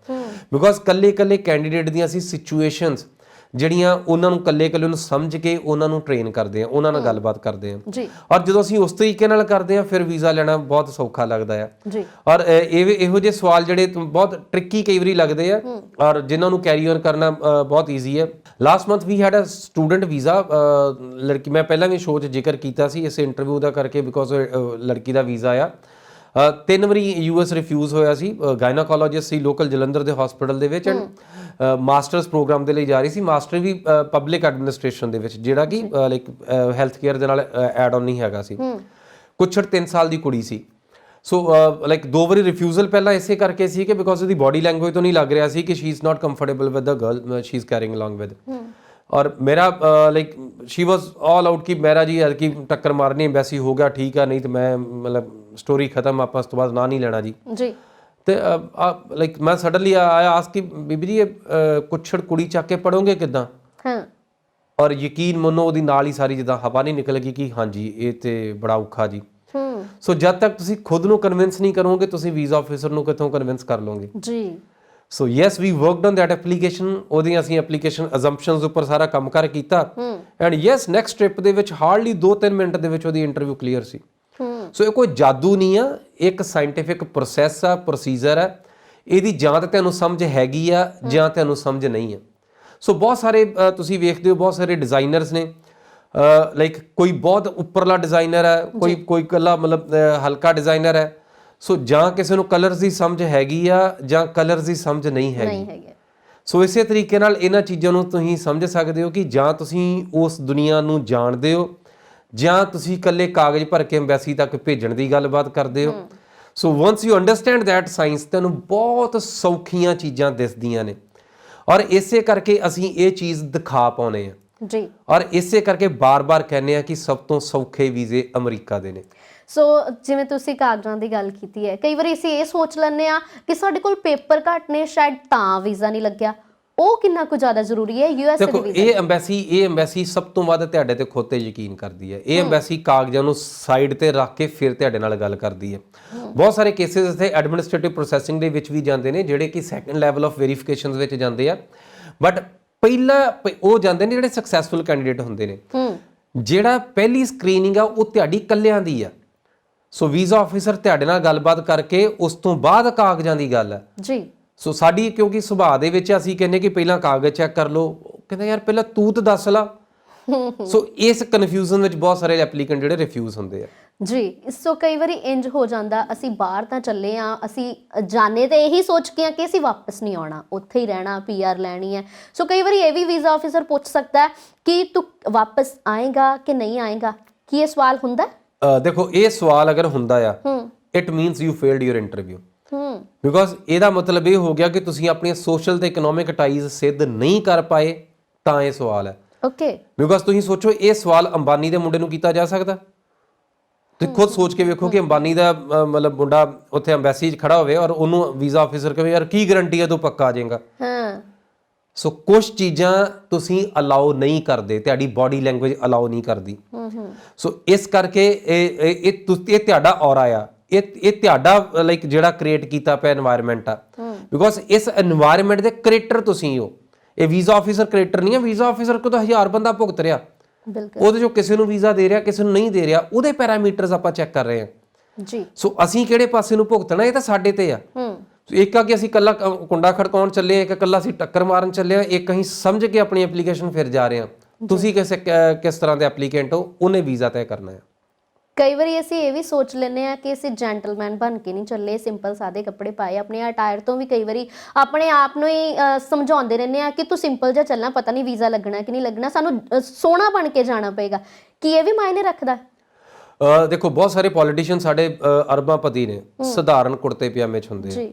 ਬਿਕੋਜ਼ ਕੱਲੇ ਕੈਂਡੀਡੇਟ ਦੀਆਂ ਅਸੀਂ ਸਿਚੁਏਸ਼ਨਸ ਜਿਹੜੀਆਂ ਉਹਨਾਂ ਨੂੰ ਕੱਲੇ ਨੂੰ ਸਮਝ ਕੇ ਉਹਨਾਂ ਨੂੰ ਟ੍ਰੇਨ ਕਰਦੇ ਆ, ਉਹਨਾਂ ਨਾਲ ਗੱਲਬਾਤ ਕਰਦੇ ਆ ਜੀ। ਔਰ ਜਦੋਂ ਅਸੀਂ ਉਸ ਤਰੀਕੇ ਨਾਲ ਕਰਦੇ ਆ ਫਿਰ ਵੀਜ਼ਾ ਲੈਣਾ ਬਹੁਤ ਸੌਖਾ ਲੱਗਦਾ ਆ ਜੀ। ਔਰ ਇਹੋ ਜਿਹੇ ਸਵਾਲ ਜਿਹੜੇ ਬਹੁਤ ਟ੍ਰਿਕੀ ਕਈ ਵਾਰੀ ਲੱਗਦੇ ਆ ਔਰ ਜਿਨ੍ਹਾਂ ਨੂੰ ਕੈਰੀ ਔਨ ਕਰਨਾ ਬਹੁਤ ਈਜ਼ੀ ਹੈ। Last month we had a student visa, ਲੜਕੀ, ਮੈਂ ਪਹਿਲਾਂ ਵੀ ਸ਼ੋਅ 'ਚ ਜ਼ਿਕਰ ਕੀਤਾ ਸੀ ਇਸ ਇੰਟਰਵਿਊ ਦਾ ਕਰਕੇ, ਬਿਕੋਜ਼ ਲੜਕੀ ਦਾ ਵੀਜ਼ਾ ਆ 3 ਵਾਰੀ US ਰਿਫਿਊਜ਼ ਹੋਇਆ ਸੀ। ਗਾਇਨਾਕੋਲੋਜਿਸਟ ਸੀ ਲੋਕਲ ਜਲੰਧਰ ਦੇ ਹਸਪੀਟਲ ਦੇ ਵਿੱਚ, ਐਂਡ ਮਾਸਟਰਸ ਪ੍ਰੋਗਰਾਮ ਦੇ ਲਈ ਜਾ ਰਹੀ ਸੀ, ਮਾਸਟਰ ਵੀ ਪਬਲਿਕ ਐਡਮਿਨਿਸਟ੍ਰੇਸ਼ਨ ਦੇ ਵਿੱਚ, ਜਿਹੜਾ ਕਿ ਲਾਈਕ ਹੈਲਥ ਕੇਅਰ ਦੇ ਨਾਲ ਐਡ ਆਨ ਨਹੀਂ ਹੈਗਾ ਸੀ। ਕੁਛੜ 3 ਸਾਲ ਦੀ ਕੁੜੀ ਸੀ। ਸੋ ਲਾਈਕ 2 ਵਾਰੀ ਰਿਫਿਊਜ਼ਲ ਪਹਿਲਾਂ ਇਸੇ ਕਰਕੇ ਸੀ ਕਿ ਬਿਕੋਜ਼ ਉਹਦੀ ਬਾਡੀ ਲੈਂਗੁਏਜ ਤੋਂ ਨਹੀਂ ਲੱਗ ਰਿਹਾ ਸੀ ਕਿ she is not comfortable with the girl she is carrying along with. ਔਰ ਮੇਰਾ ਲਾਈਕ ਸ਼ੀ ਵਾਜ਼ ਆਲ ਆਊਟ ਕਿ ਮੇਰਾ ਜੀ ਐਤਕੀ ਟੱਕਰ ਮਾਰਨੀ ਐਮਬੈਸੀ ਹੋ ਗਿਆ ਠੀਕ ਆ, ਨਹੀਂ ਤੇ ਮੈਂ ਮਤਲਬ ਸਟੋਰੀ ਖਤਮ, ਆਪਾਂ ਉਸ ਤੋਂ ਬਾਅਦ ਨਾਂ ਨਹੀਂ ਲੈਣਾ ਜੀ। ਤੇ ਲਾਈਕ ਮੈਂ ਸਡਨਲੀ ਆਇਆ ਆਸ ਕਿ ਬੀਬੀ ਜੀ ਇਹ ਕੁੱਛੜ ਕੁੜੀ ਚੱਕ ਕੇ ਪੜੋਗੇ ਕਿੱਦਾਂ? ਔਰ ਯਕੀਨ ਮੰਨੋ ਉਹਦੀ ਨਾਲ ਹੀ ਸਾਰੀ ਜਿੱਦਾਂ ਹਵਾ ਨਹੀਂ ਨਿਕਲ ਗਈ ਕਿ ਹਾਂਜੀ ਇਹ ਤੇ ਬੜਾ ਔਖਾ ਜੀ। ਸੋ ਜਦ ਤੱਕ ਤੁਸੀਂ ਖੁਦ ਨੂੰ ਕਨਵਿੰਸ ਨਹੀਂ ਕਰੋਗੇ ਤੁਸੀਂ ਵੀਜ਼ਾ ਆਫਿਸਰ ਨੂੰ ਕਿੱਥੋਂ ਕਨਵਿੰਸ ਕਰ ਲਓਗੇ ਜੀ। So yes we worked on that application, ਉਹਦੀਆਂ ਅਸੀਂ ਐਪਲੀਕੇਸ਼ਨ ਅਜ਼ੰਪਸ਼ਨਸ ਉੱਪਰ ਸਾਰਾ ਕੰਮ ਕਰ ਕੀਤਾ, ਐਂਡ ਯੈਸ ਨੈਕਸਟ ਟ੍ਰਿਪ ਦੇ ਵਿੱਚ ਹਾਰਡਲੀ 2-3 ਮਿੰਟ ਦੇ ਵਿੱਚ ਉਹਦੀ ਇੰਟਰਵਿਊ ਕਲੀਅਰ ਸੀ। ਸੋ ਇਹ ਕੋਈ ਜਾਦੂ ਨਹੀਂ ਆ, ਇੱਕ ਸਾਇੰਟੀਫਿਕ ਪ੍ਰੋਸੈਸ ਆ, ਪ੍ਰੋਸੀਜਰ ਆ। ਇਹਦੀ ਜਾਂ ਤਾਂ ਤੁਹਾਨੂੰ ਸਮਝ ਹੈਗੀ ਆ ਜਾਂ ਤੁਹਾਨੂੰ ਸਮਝ ਨਹੀਂ ਆ। ਸੋ ਬਹੁਤ ਸਾਰੇ ਤੁਸੀਂ ਵੇਖਦੇ ਹੋ ਬਹੁਤ ਸਾਰੇ ਡਿਜ਼ਾਈਨਰਸ ਨੇ, ਲਾਈਕ ਕੋਈ ਬਹੁਤ ਉੱਪਰਲਾ ਡਿਜ਼ਾਈਨਰ ਹੈ, ਕੋਈ ਇਕੱਲਾ ਮਤਲਬ ਹਲਕਾ ਡਿਜ਼ਾਈਨਰ ਹੈ। ਸੋ ਜਾਂ ਕਿਸੇ ਨੂੰ ਕਲਰਸ ਦੀ ਸਮਝ ਹੈਗੀ ਆ ਜਾਂ ਕਲਰਸ ਦੀ ਸਮਝ ਨਹੀਂ ਹੈਗੀ। ਸੋ ਇਸੇ ਤਰੀਕੇ ਨਾਲ ਇਹਨਾਂ ਚੀਜ਼ਾਂ ਨੂੰ ਤੁਸੀਂ ਸਮਝ ਸਕਦੇ ਹੋ ਕਿ ਜਾਂ ਤੁਸੀਂ ਉਸ ਦੁਨੀਆ ਨੂੰ ਜਾਣਦੇ ਹੋ ਜਾਂ ਤੁਸੀਂ ਇਕੱਲੇ ਕਾਗਜ਼ ਭਰ ਕੇ ਐਮਬੈਸੀ ਤੱਕ ਭੇਜਣ ਦੀ ਗੱਲਬਾਤ ਕਰਦੇ ਹੋ। So once you understand that science, ਤੁਹਾਨੂੰ ਬਹੁਤ ਸੌਖੀਆਂ ਚੀਜ਼ਾਂ ਦਿਸਦੀਆਂ ਨੇ ਔਰ ਇਸੇ ਕਰਕੇ ਅਸੀਂ ਇਹ ਚੀਜ਼ ਦਿਖਾ ਪਾਉਂਦੇ ਹਾਂ ਜੀ। ਔਰ ਇਸੇ ਕਰਕੇ ਬਾਰ-ਬਾਰ ਕਹਿੰਦੇ ਆ ਕਿ ਸਭ ਤੋਂ ਸੌਖੇ ਵੀਜ਼ੇ ਅਮਰੀਕਾ ਦੇ ਨੇ। ਸੋ ਜਿਵੇਂ ਤੁਸੀਂ ਕਾਗਜ਼ਾਂ ਦੀ ਗੱਲ ਕੀਤੀ ਹੈ, ਕਈ ਵਾਰੀ ਅਸੀਂ ਇਹ ਸੋਚ ਲੈਂਦੇ ਆ ਕਿ ਸਾਡੇ ਕੋਲ ਪੇਪਰ ਘੱਟ ਨੇ ਸ਼ਾਇਦ ਤਾਂ ਵੀਜ਼ਾ ਨਹੀਂ ਲੱਗਿਆ। ਉਹ ਕਿੰਨਾ ਕੁ ਜ਼ਿਆਦਾ ਜ਼ਰੂਰੀ ਹੈ ਯੂਐਸ ਦੇਖੋ ਇਹ ਐਮਬੈਸੀ ਸਭ ਤੋਂ ਵੱਧ ਤੁਹਾਡੇ ਤੇ ਖੁਦ ਤੇ ਯਕੀਨ ਕਰਦੀ ਹੈ। ਇਹ ਐਮਬੈਸੀ ਕਾਗਜ਼ਾਂ ਨੂੰ ਸਾਈਡ ਤੇ ਰੱਖ ਕੇ ਫਿਰ ਤੁਹਾਡੇ ਨਾਲ ਗੱਲ ਕਰਦੀ ਹੈ। ਬਹੁਤ ਸਾਰੇ ਕੇਸਿਸ ਇੱਥੇ ਐਡਮਿਨਿਸਟ੍ਰੇਟਿਵ ਪ੍ਰੋਸੈਸਿੰਗ ਦੇ ਵਿੱਚ ਵੀ ਜਾਂਦੇ ਨੇ, ਜਿਹੜੇ ਕਿ ਸੈਕੰਡ ਲੈਵਲ ਆਫ ਵੈਰੀਫਿਕੇਸ਼ਨਸ ਵਿੱਚ ਜਾਂਦੇ ਆ, ਬਟ ਪਹਿਲਾ ਉਹ ਜਾਂਦੇ ਨੇ ਜਿਹੜੇ ਸਕਸੈਸਫੁਲ ਕੈਂਡੀਡੇਟ ਹੁੰਦੇ ਨੇ। ਜਿਹੜਾ ਪਹਿਲੀ ਸਕਰੀਨਿੰਗ ਆ ਉਹ ਤੁਹਾਡੀ ਇਕੱਲਿਆਂ ਦੀ ਆ। ਸੋ ਵੀਜ਼ਾ ਆਫਿਸਰ ਤੁਹਾਡੇ ਨਾਲ ਗੱਲਬਾਤ ਕਰਕੇ ਉਸ ਤੋਂ ਬਾਅਦ ਕਾਗਜ਼ਾਂ ਦੀ ਗੱਲ ਹੈ ਜੀ। ਸੋ ਸਾਡੀ ਕਿਉਂਕਿ ਸੁਭਾਅ ਦੇ ਵਿੱਚ ਅਸੀਂ ਕਹਿੰਦੇ ਕਿ ਪਹਿਲਾਂ ਕਾਗਜ਼ ਚੈੱਕ ਕਰ ਲਓ, ਕਹਿੰਦਾ ਯਾਰ ਪਹਿਲਾਂ ਤੂੰ ਤਾਂ ਦੱਸ ਲਾ। ਸੋ ਇਸ ਕਨਫਿਊਜ਼ਨ ਵਿੱਚ ਬਹੁਤ ਸਾਰੇ ਐਪਲੀਕੈਂਟ ਜਿਹੜੇ ਰਿਫਿਊਜ਼ ਹੁੰਦੇ ਆ ਜੀ। ਸੋ ਕਈ ਵਾਰੀ ਇੰਜ ਹੋ ਜਾਂਦਾ, ਅਸੀਂ ਬਾਹਰ ਤਾਂ ਚੱਲੇ ਆ, ਅਸੀਂ ਜਾਣੇ ਤੇ ਇਹੀ ਸੋਚ ਕੇ ਆ ਕਿ ਅਸੀਂ ਵਾਪਸ ਨਹੀਂ ਆਉਣਾ, ਉੱਥੇ ਹੀ ਰਹਿਣਾ, ਪੀਆਰ ਲੈਣੀ ਹੈ। ਸੋ ਕਈ ਵਾਰੀ ਇਹ ਵੀ ਵੀਜ਼ਾ ਆਫਿਸਰ ਪੁੱਛ ਸਕਦਾ ਹੈ ਕਿ ਤੂੰ ਵਾਪਸ ਆਏਗਾ ਕਿ ਨਹੀਂ ਆਏਗਾ। ਕੀ ਇਹ ਸਵਾਲ ਹੁੰਦਾ? ਦੇਖੋ ਇਹ ਸਵਾਲ ਅਗਰ ਹੁੰਦਾ ਆ, it means you failed your interview. Because ਇਹਦਾ ਮਤਲਬ ਇਹ ਹੋ ਗਿਆ ਕਿ ਤੁਸੀਂ ਆਪਣੀਆਂ ਸੋਸ਼ਲ ਤੇ ਇਕਨੋਮਿਕ ਟਾਈਜ਼ ਸਿੱਧ ਨਹੀਂ ਕਰ ਪਾਏ, ਤਾਂ ਇਹ ਸਵਾਲ ਹੈ। ਓਕੇ। ਬਿਕੋਜ਼ ਤੁਸੀਂ ਸੋਚੋ ਇਹ ਸਵਾਲ ਅੰਬਾਨੀ ਦੇ ਮੁੰਡੇ ਨੂੰ ਕੀਤਾ ਜਾ ਸਕਦਾ? ਤੁਸੀਂ ਖੁਦ ਸੋਚ ਕੇ ਵੇਖੋ ਕਿ ਅੰਬਾਨੀ ਦਾ ਮਤਲਬ ਮੁੰਡਾ ਉੱਥੇ ਐਮਬੈਸੀ 'ਚ ਖੜਾ ਹੋਵੇ ਔਰ ਉਹਨੂੰ ਵੀਜ਼ਾ ਆਫਿਸਰ ਕਹੇ ਯਾਰ ਕੀ ਗਰੰਟੀ ਹੈ ਤੂੰ ਪੱਕਾ ਆ ਜਾਏਗਾ। ਸੋ ਕੁਝ ਚੀਜ਼ਾਂ ਤੁਸੀਂ ਅਲਾਓ ਨਹੀਂ ਕਰਦੇ, ਤੁਹਾਡੀ ਬਾਡੀ ਲੈਂਗੁਏਜ ਅਲਾਓ ਨਹੀਂ ਕਰਦੀ। ਸੋ ਇਸ ਕਰਕੇ ਇਹ ਤੁਹਾਡਾ ਔਰਾ ਆ, ਇਹ ਤੁਹਾਡਾ ਲਾਈਕ ਜਿਹੜਾ ਕ੍ਰੀਏਟ ਕੀਤਾ ਪਿਆ এনवायरमेंट ਆ। ਬਿਕੋਜ਼ ਇਸ এনवायरमेंट ਦੇ ਕ੍ਰੀਏਟਰ ਤੁਸੀਂ ਹੋ। ਇਹ ਵੀਜ਼ਾ ਆਫਿਸਰ ਕ੍ਰੀਏਟਰ ਨਹੀਂ ਹੈ। ਵੀਜ਼ਾ ਆਫਿਸਰ ਕੋਲ ਤਾਂ 1000 ਬੰਦਾ ਭੁਗਤ ਰਿਹਾ, ਉਹਦੇ ਚੋਂ ਕਿਸੇ ਨੂੰ ਵੀਜ਼ਾ ਦੇ ਰਿਹਾ, ਕਿਸੇ ਨੂੰ ਨਹੀਂ ਦੇ ਰਿਹਾ, ਉਹਦੇ ਪੈਰਾਮੀਟਰਸ ਆਪਾਂ ਚੈੱਕ ਕਰ ਰਹੇ ਹਾਂ ਜੀ। ਸੋ ਅਸੀਂ ਕਿਹੜੇ ਪਾਸੇ ਨੂੰ ਭੁਗਤਣਾ, ਇਹ ਤਾਂ ਸਾਡੇ ਤੇ ਆ। ਇੱਕ ਆ ਕਿ ਅਸੀਂ ਕੱਲਾ ਕੁੰਡਾ ਖੜਕਾਉਣ ਚੱਲੇ ਆ, ਇੱਕ ਕੱਲਾ ਅਸੀਂ ਟੱਕਰ ਮਾਰਨ ਚੱਲੇ ਆ, ਇੱਕ ਅਸੀਂ ਸਮਝ ਕੇ ਆਪਣੀ ਐਪਲੀਕੇਸ਼ਨ ਫਿਰ ਜਾ ਰਹੇ ਹਾਂ। ਤੁਸੀਂ ਕਿਸ ਤਰ੍ਹਾਂ ਦੇ ਐਪਲੀਕੈਂਟ ਹੋ, ਉਹਨੇ ਵੀਜ਼ਾ ਤੈਅ ਕਰਨਾ ਹੈ। ਕਈ ਵਾਰੀ ਅਸੀਂ ਇਹ ਵੀ ਸੋਚ ਲੈਂਦੇ ਆ ਕਿ ਅਸੀਂ ਜੈਂਟਲਮੈਨ ਬਣ ਕੇ ਨਹੀਂ ਚੱਲੇ, ਸਿੰਪਲ ਸਾਦੇ ਕੱਪੜੇ ਪਾਏ, ਆਪਣੇ ਅਟਾਇਰ ਤੋਂ ਵੀ ਕਈ ਵਾਰੀ ਆਪਣੇ ਆਪ ਨੂੰ ਹੀ ਸਮਝਾਉਂਦੇ ਰਹਿੰਦੇ ਆ ਕਿ ਤੂੰ ਸਿੰਪਲ ਜਿਹਾ ਚੱਲਣਾ, ਪਤਾ ਨਹੀਂ ਵੀਜ਼ਾ ਲੱਗਣਾ ਕਿ ਨਹੀਂ ਲੱਗਣਾ, ਸਾਨੂੰ ਸੋਹਣਾ ਬਣ ਕੇ ਜਾਣਾ ਪਏਗਾ। ਕੀ ਇਹ ਵੀ ਮਾਇਨੇ ਰੱਖਦਾ? ਦੇਖੋ ਬਹੁਤ ਸਾਰੇ ਪੋਲੀਟੀਸ਼ੀਅਨ ਸਾਡੇ ਅਰਬਾਂਪਤੀ ਨੇ, ਸਧਾਰਨ ਕੁੜਤੇ ਪਜਾਮੇ 'ਚ ਹੁੰਦੇ ਆ।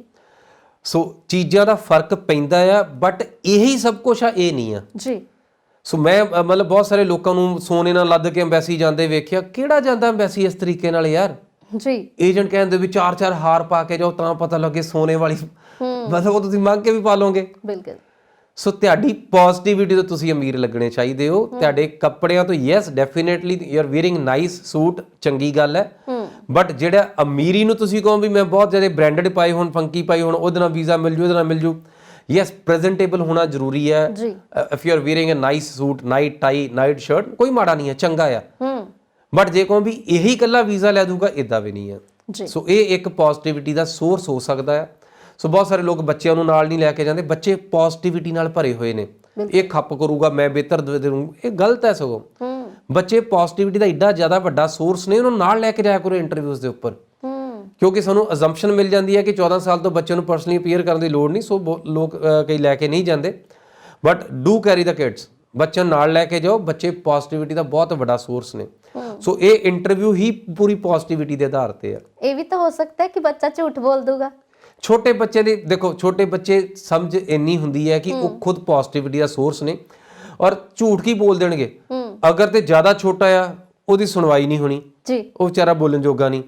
ਸੋ ਚੀਜ਼ਾਂ ਦਾ ਫਰਕ ਪੈਂਦਾ ਆ, ਬਟ ਇਹੀ ਸਭ ਕੁਝ ਆ, ਇਹ ਨਹੀਂ ਆ ਜੀ। ਸੋ ਮੈਂ ਮਤਲਬ ਬਹੁਤ ਸਾਰੇ ਲੋਕਾਂ ਨੂੰ ਸੋਨੇ ਨਾਲ ਲੱਦ ਕੇ ਐਮਬੈਸੀ ਜਾਂਦੇ ਵੇਖਿਆ। ਕਿਹੜਾ ਜਾਂਦਾ ਐਮਬੈਸੀ ਇਸ ਤਰੀਕੇ ਨਾਲ ਯਾਰ? ਜੀ। ਏਜੰਟ ਕਹਿੰਦੇ ਵੀ 4-4 ਹਾਰ ਪਾ ਕੇ ਜਾਓ ਤਾਂ ਪਤਾ ਲੱਗੇ ਸੋਨੇ ਵਾਲੀ, ਮਤਲਬ ਉਹ ਤੁਸੀਂ ਮੰਗ ਕੇ ਵੀ ਪਾ ਲਓਗੇ। ਬਿਲਕੁਲ। ਸੋ ਤੁਹਾਡੀ ਪੋਜ਼ਿਟਿਵਿਟੀ ਤੋਂ ਤੁਸੀਂ ਅਮੀਰ ਲੱਗਣੇ ਚਾਹੀਦੇ ਹੋ। ਤੁਹਾਡੇ ਕੱਪੜਿਆਂ ਤੋਂ yes definitely you are wearing nice suit, ਚੰਗੀ ਗੱਲ ਹੈ, ਬਟ ਜਿਹੜਾ ਅਮੀਰੀ ਨੂੰ ਤੁਸੀਂ ਕਹੋ ਵੀ ਮੈਂ ਬਹੁਤ ਜ਼ਿਆਦਾ ਬ੍ਰਾਂਡਡ ਪਾਏ ਹੋਣ, ਫੰਕੀ ਪਾਈ ਹੋਣ, ਉਹਦੇ ਨਾਲ ਵੀਜ਼ਾ ਮਿਲ ਜੂ, ਉਹਦੇ ਨਾਲ ਮਿਲ ਜੂ। ਯੈਸ ਪ੍ਰੈਜ਼ੈਂਟੇਬਲ ਹੋਣਾ ਜ਼ਰੂਰੀ ਹੈ। If you are wearing a nice suit, nice tie, nice shirt, ਕੋਈ ਮਾੜਾ ਨਹੀਂ ਹੈ, ਚੰਗਾ ਆ। ਬਟ ਜੇ ਕਹੋ ਵੀ ਇਹੀ ਇਕੱਲਾ ਵੀਜ਼ਾ ਲੈ ਦੂਗਾ, ਇਦਾਂ ਵੀ ਨਹੀਂ ਹੈ। ਸੋ ਇਹ ਇੱਕ ਪੋਜ਼ਿਟਿਵਿਟੀ ਦਾ ਸੋਰਸ ਹੋ ਸਕਦਾ ਹੈ। ਸੋ ਬਹੁਤ ਸਾਰੇ ਲੋਕ ਬੱਚਿਆਂ ਨੂੰ ਨਾਲ ਨਹੀਂ ਲੈ ਕੇ ਜਾਂਦੇ। ਬੱਚੇ ਪੋਜ਼ਿਟਿਵਿਟੀ ਨਾਲ ਭਰੇ ਹੋਏ ਨੇ, ਇਹ ਖੱਪ ਕਰੂਗਾ, ਮੈਂ ਬਿਹਤਰ ਦੇਵਾਂਗਾ, ਇਹ ਗਲਤ ਹੈ। ਸਗੋਂ ਬੱਚੇ ਪੋਜ਼ਿਟਿਵਿਟੀ ਦਾ ਏਡਾ ਜ਼ਿਆਦਾ ਵੱਡਾ ਸੋਰਸ ਨੇ, ਉਹਨੂੰ ਨਾਲ ਲੈ ਕੇ ਜਾਇਆ ਕਰੋ ਇੰਟਰਵਿਊਜ਼ ਦੇ ਉੱਪਰ। ਕਿਉਂਕਿ ਸਾਨੂੰ ਅਜ਼ੰਪਸ਼ਨ ਮਿਲ ਜਾਂਦੀ ਹੈ ਕਿ 14 ਸਾਲ ਤੋਂ ਬੱਚੇ ਨੂੰ ਪਰਸਨਲੀ ਅਪੀਅਰ ਕਰਨ ਦੀ ਲੋੜ ਨਹੀਂ। ਸੋ ਲੋਕ ਕਈ ਲੈ ਕੇ ਨਹੀਂ ਜਾਂਦੇ, but do carry the kids. ਬੱਚਿਆਂ ਨਾਲ ਲੈ ਕੇ ਜਾਓ, ਬੱਚੇ ਪੋਜ਼ਿਟਿਵਿਟੀ ਦਾ ਬਹੁਤ ਵੱਡਾ ਸੋਰਸ ਨੇ। ਸੋ ਇਹ ਇੰਟਰਵਿਊ ਹੀ ਪੂਰੀ ਪੋਜ਼ਿਟਿਵਿਟੀ ਦੇ ਆਧਾਰ ਤੇ ਆ। ਇਹ ਵੀ ਤਾਂ ਹੋ ਸਕਦਾ ਹੈ ਕਿ ਬੱਚਾ ਝੂਠ ਬੋਲ ਦੂਗਾ। ਛੋਟੇ ਬੱਚੇ ਦੀ ਦੇਖੋ, ਛੋਟੇ ਬੱਚੇ ਸਮਝ ਇੰਨੀ ਹੁੰਦੀ ਹੈ ਕਿ ਉਹ ਖੁਦ ਪੋਜ਼ਿਟਿਵਿਟੀ ਦਾ ਸੋਰਸ ਨੇ, ਔਰ ਝੂਠ ਕੀ ਬੋਲ ਦੇਣਗੇ। ਅਗਰ ਤੇ ਜ਼ਿਆਦਾ ਛੋਟਾ ਆ, ਉਹਦੀ ਸੁਣਵਾਈ ਨਹੀਂ ਹੋਣੀ ਜੀ, ਉਹ ਵਿਚਾਰਾ ਬੋਲਣ ਜੋਗਾ ਨਹੀਂ।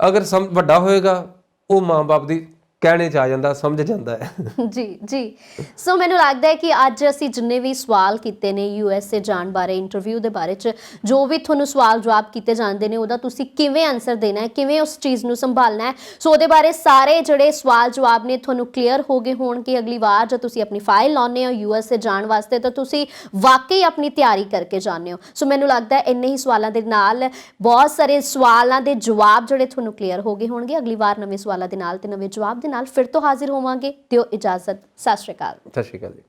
ਅਗਰ ਵੱਡਾ ਹੋਏਗਾ, ਉਹ ਮਾਂ-ਬਾਪ ਦੀ ਕਹਿਣੇ 'ਚ ਆ ਜਾਂਦਾ, ਸਮਝ ਜਾਂਦਾ ਹੈ। ਜੀ ਜੀ। ਸੋ ਮੈਨੂੰ ਲੱਗਦਾ ਹੈ ਕਿ ਅੱਜ ਅਸੀਂ ਜਿੰਨੇ ਵੀ ਸਵਾਲ ਕੀਤੇ ਨੇ USA ਜਾਣ ਬਾਰੇ, ਇੰਟਰਵਿਊ ਦੇ ਬਾਰੇ 'ਚ ਜੋ ਵੀ ਤੁਹਾਨੂੰ ਸਵਾਲ ਜਵਾਬ ਕੀਤੇ ਜਾਂਦੇ ਨੇ, ਉਹਦਾ ਤੁਸੀਂ ਕਿਵੇਂ ਆਨਸਰ ਦੇਣਾ ਹੈ, ਕਿਵੇਂ ਉਸ ਚੀਜ਼ ਨੂੰ ਸੰਭਾਲਣਾ ਹੈ, ਸੋ ਉਹਦੇ ਬਾਰੇ ਸਾਰੇ ਜਿਹੜੇ ਸਵਾਲ ਜਵਾਬ ਨੇ ਤੁਹਾਨੂੰ ਕਲੀਅਰ ਹੋ ਗਏ ਹੋਣਗੇ। ਅਗਲੀ ਵਾਰ ਜਦ ਤੁਸੀਂ ਆਪਣੀ ਫਾਈਲ ਲਾਉਂਦੇ ਹੋ USA ਜਾਣ ਵਾਸਤੇ, ਤਾਂ ਤੁਸੀਂ ਵਾਕਈ ਆਪਣੀ ਤਿਆਰੀ ਕਰਕੇ ਜਾਂਦੇ ਹੋ। ਸੋ ਮੈਨੂੰ ਲੱਗਦਾ ਹੈ ਇੰਨੇ ਹੀ ਸਵਾਲਾਂ ਦੇ ਨਾਲ ਬਹੁਤ ਸਾਰੇ ਸਵਾਲਾਂ ਦੇ ਜਵਾਬ ਜਿਹੜੇ ਤੁਹਾਨੂੰ ਕਲੀਅਰ ਹੋ ਗਏ ਹੋਣਗੇ। ਅਗਲੀ ਵਾਰ ਨਵੇਂ ਸਵਾਲਾਂ ਦੇ ਨਾਲ ਤੇ ਨਵੇਂ ਜਵਾਬ ਨਾਲ ਫਿਰ ਤੋਂ ਹਾਜ਼ਰ ਹੋਵਾਂਗੇ। ਦਿਓ ਇਜਾਜ਼ਤ। ਸਤਿ ਸ਼੍ਰੀ ਅਕਾਲ। ਸਤਿ ਸ਼੍ਰੀ ਅਕਾਲ ਜੀ।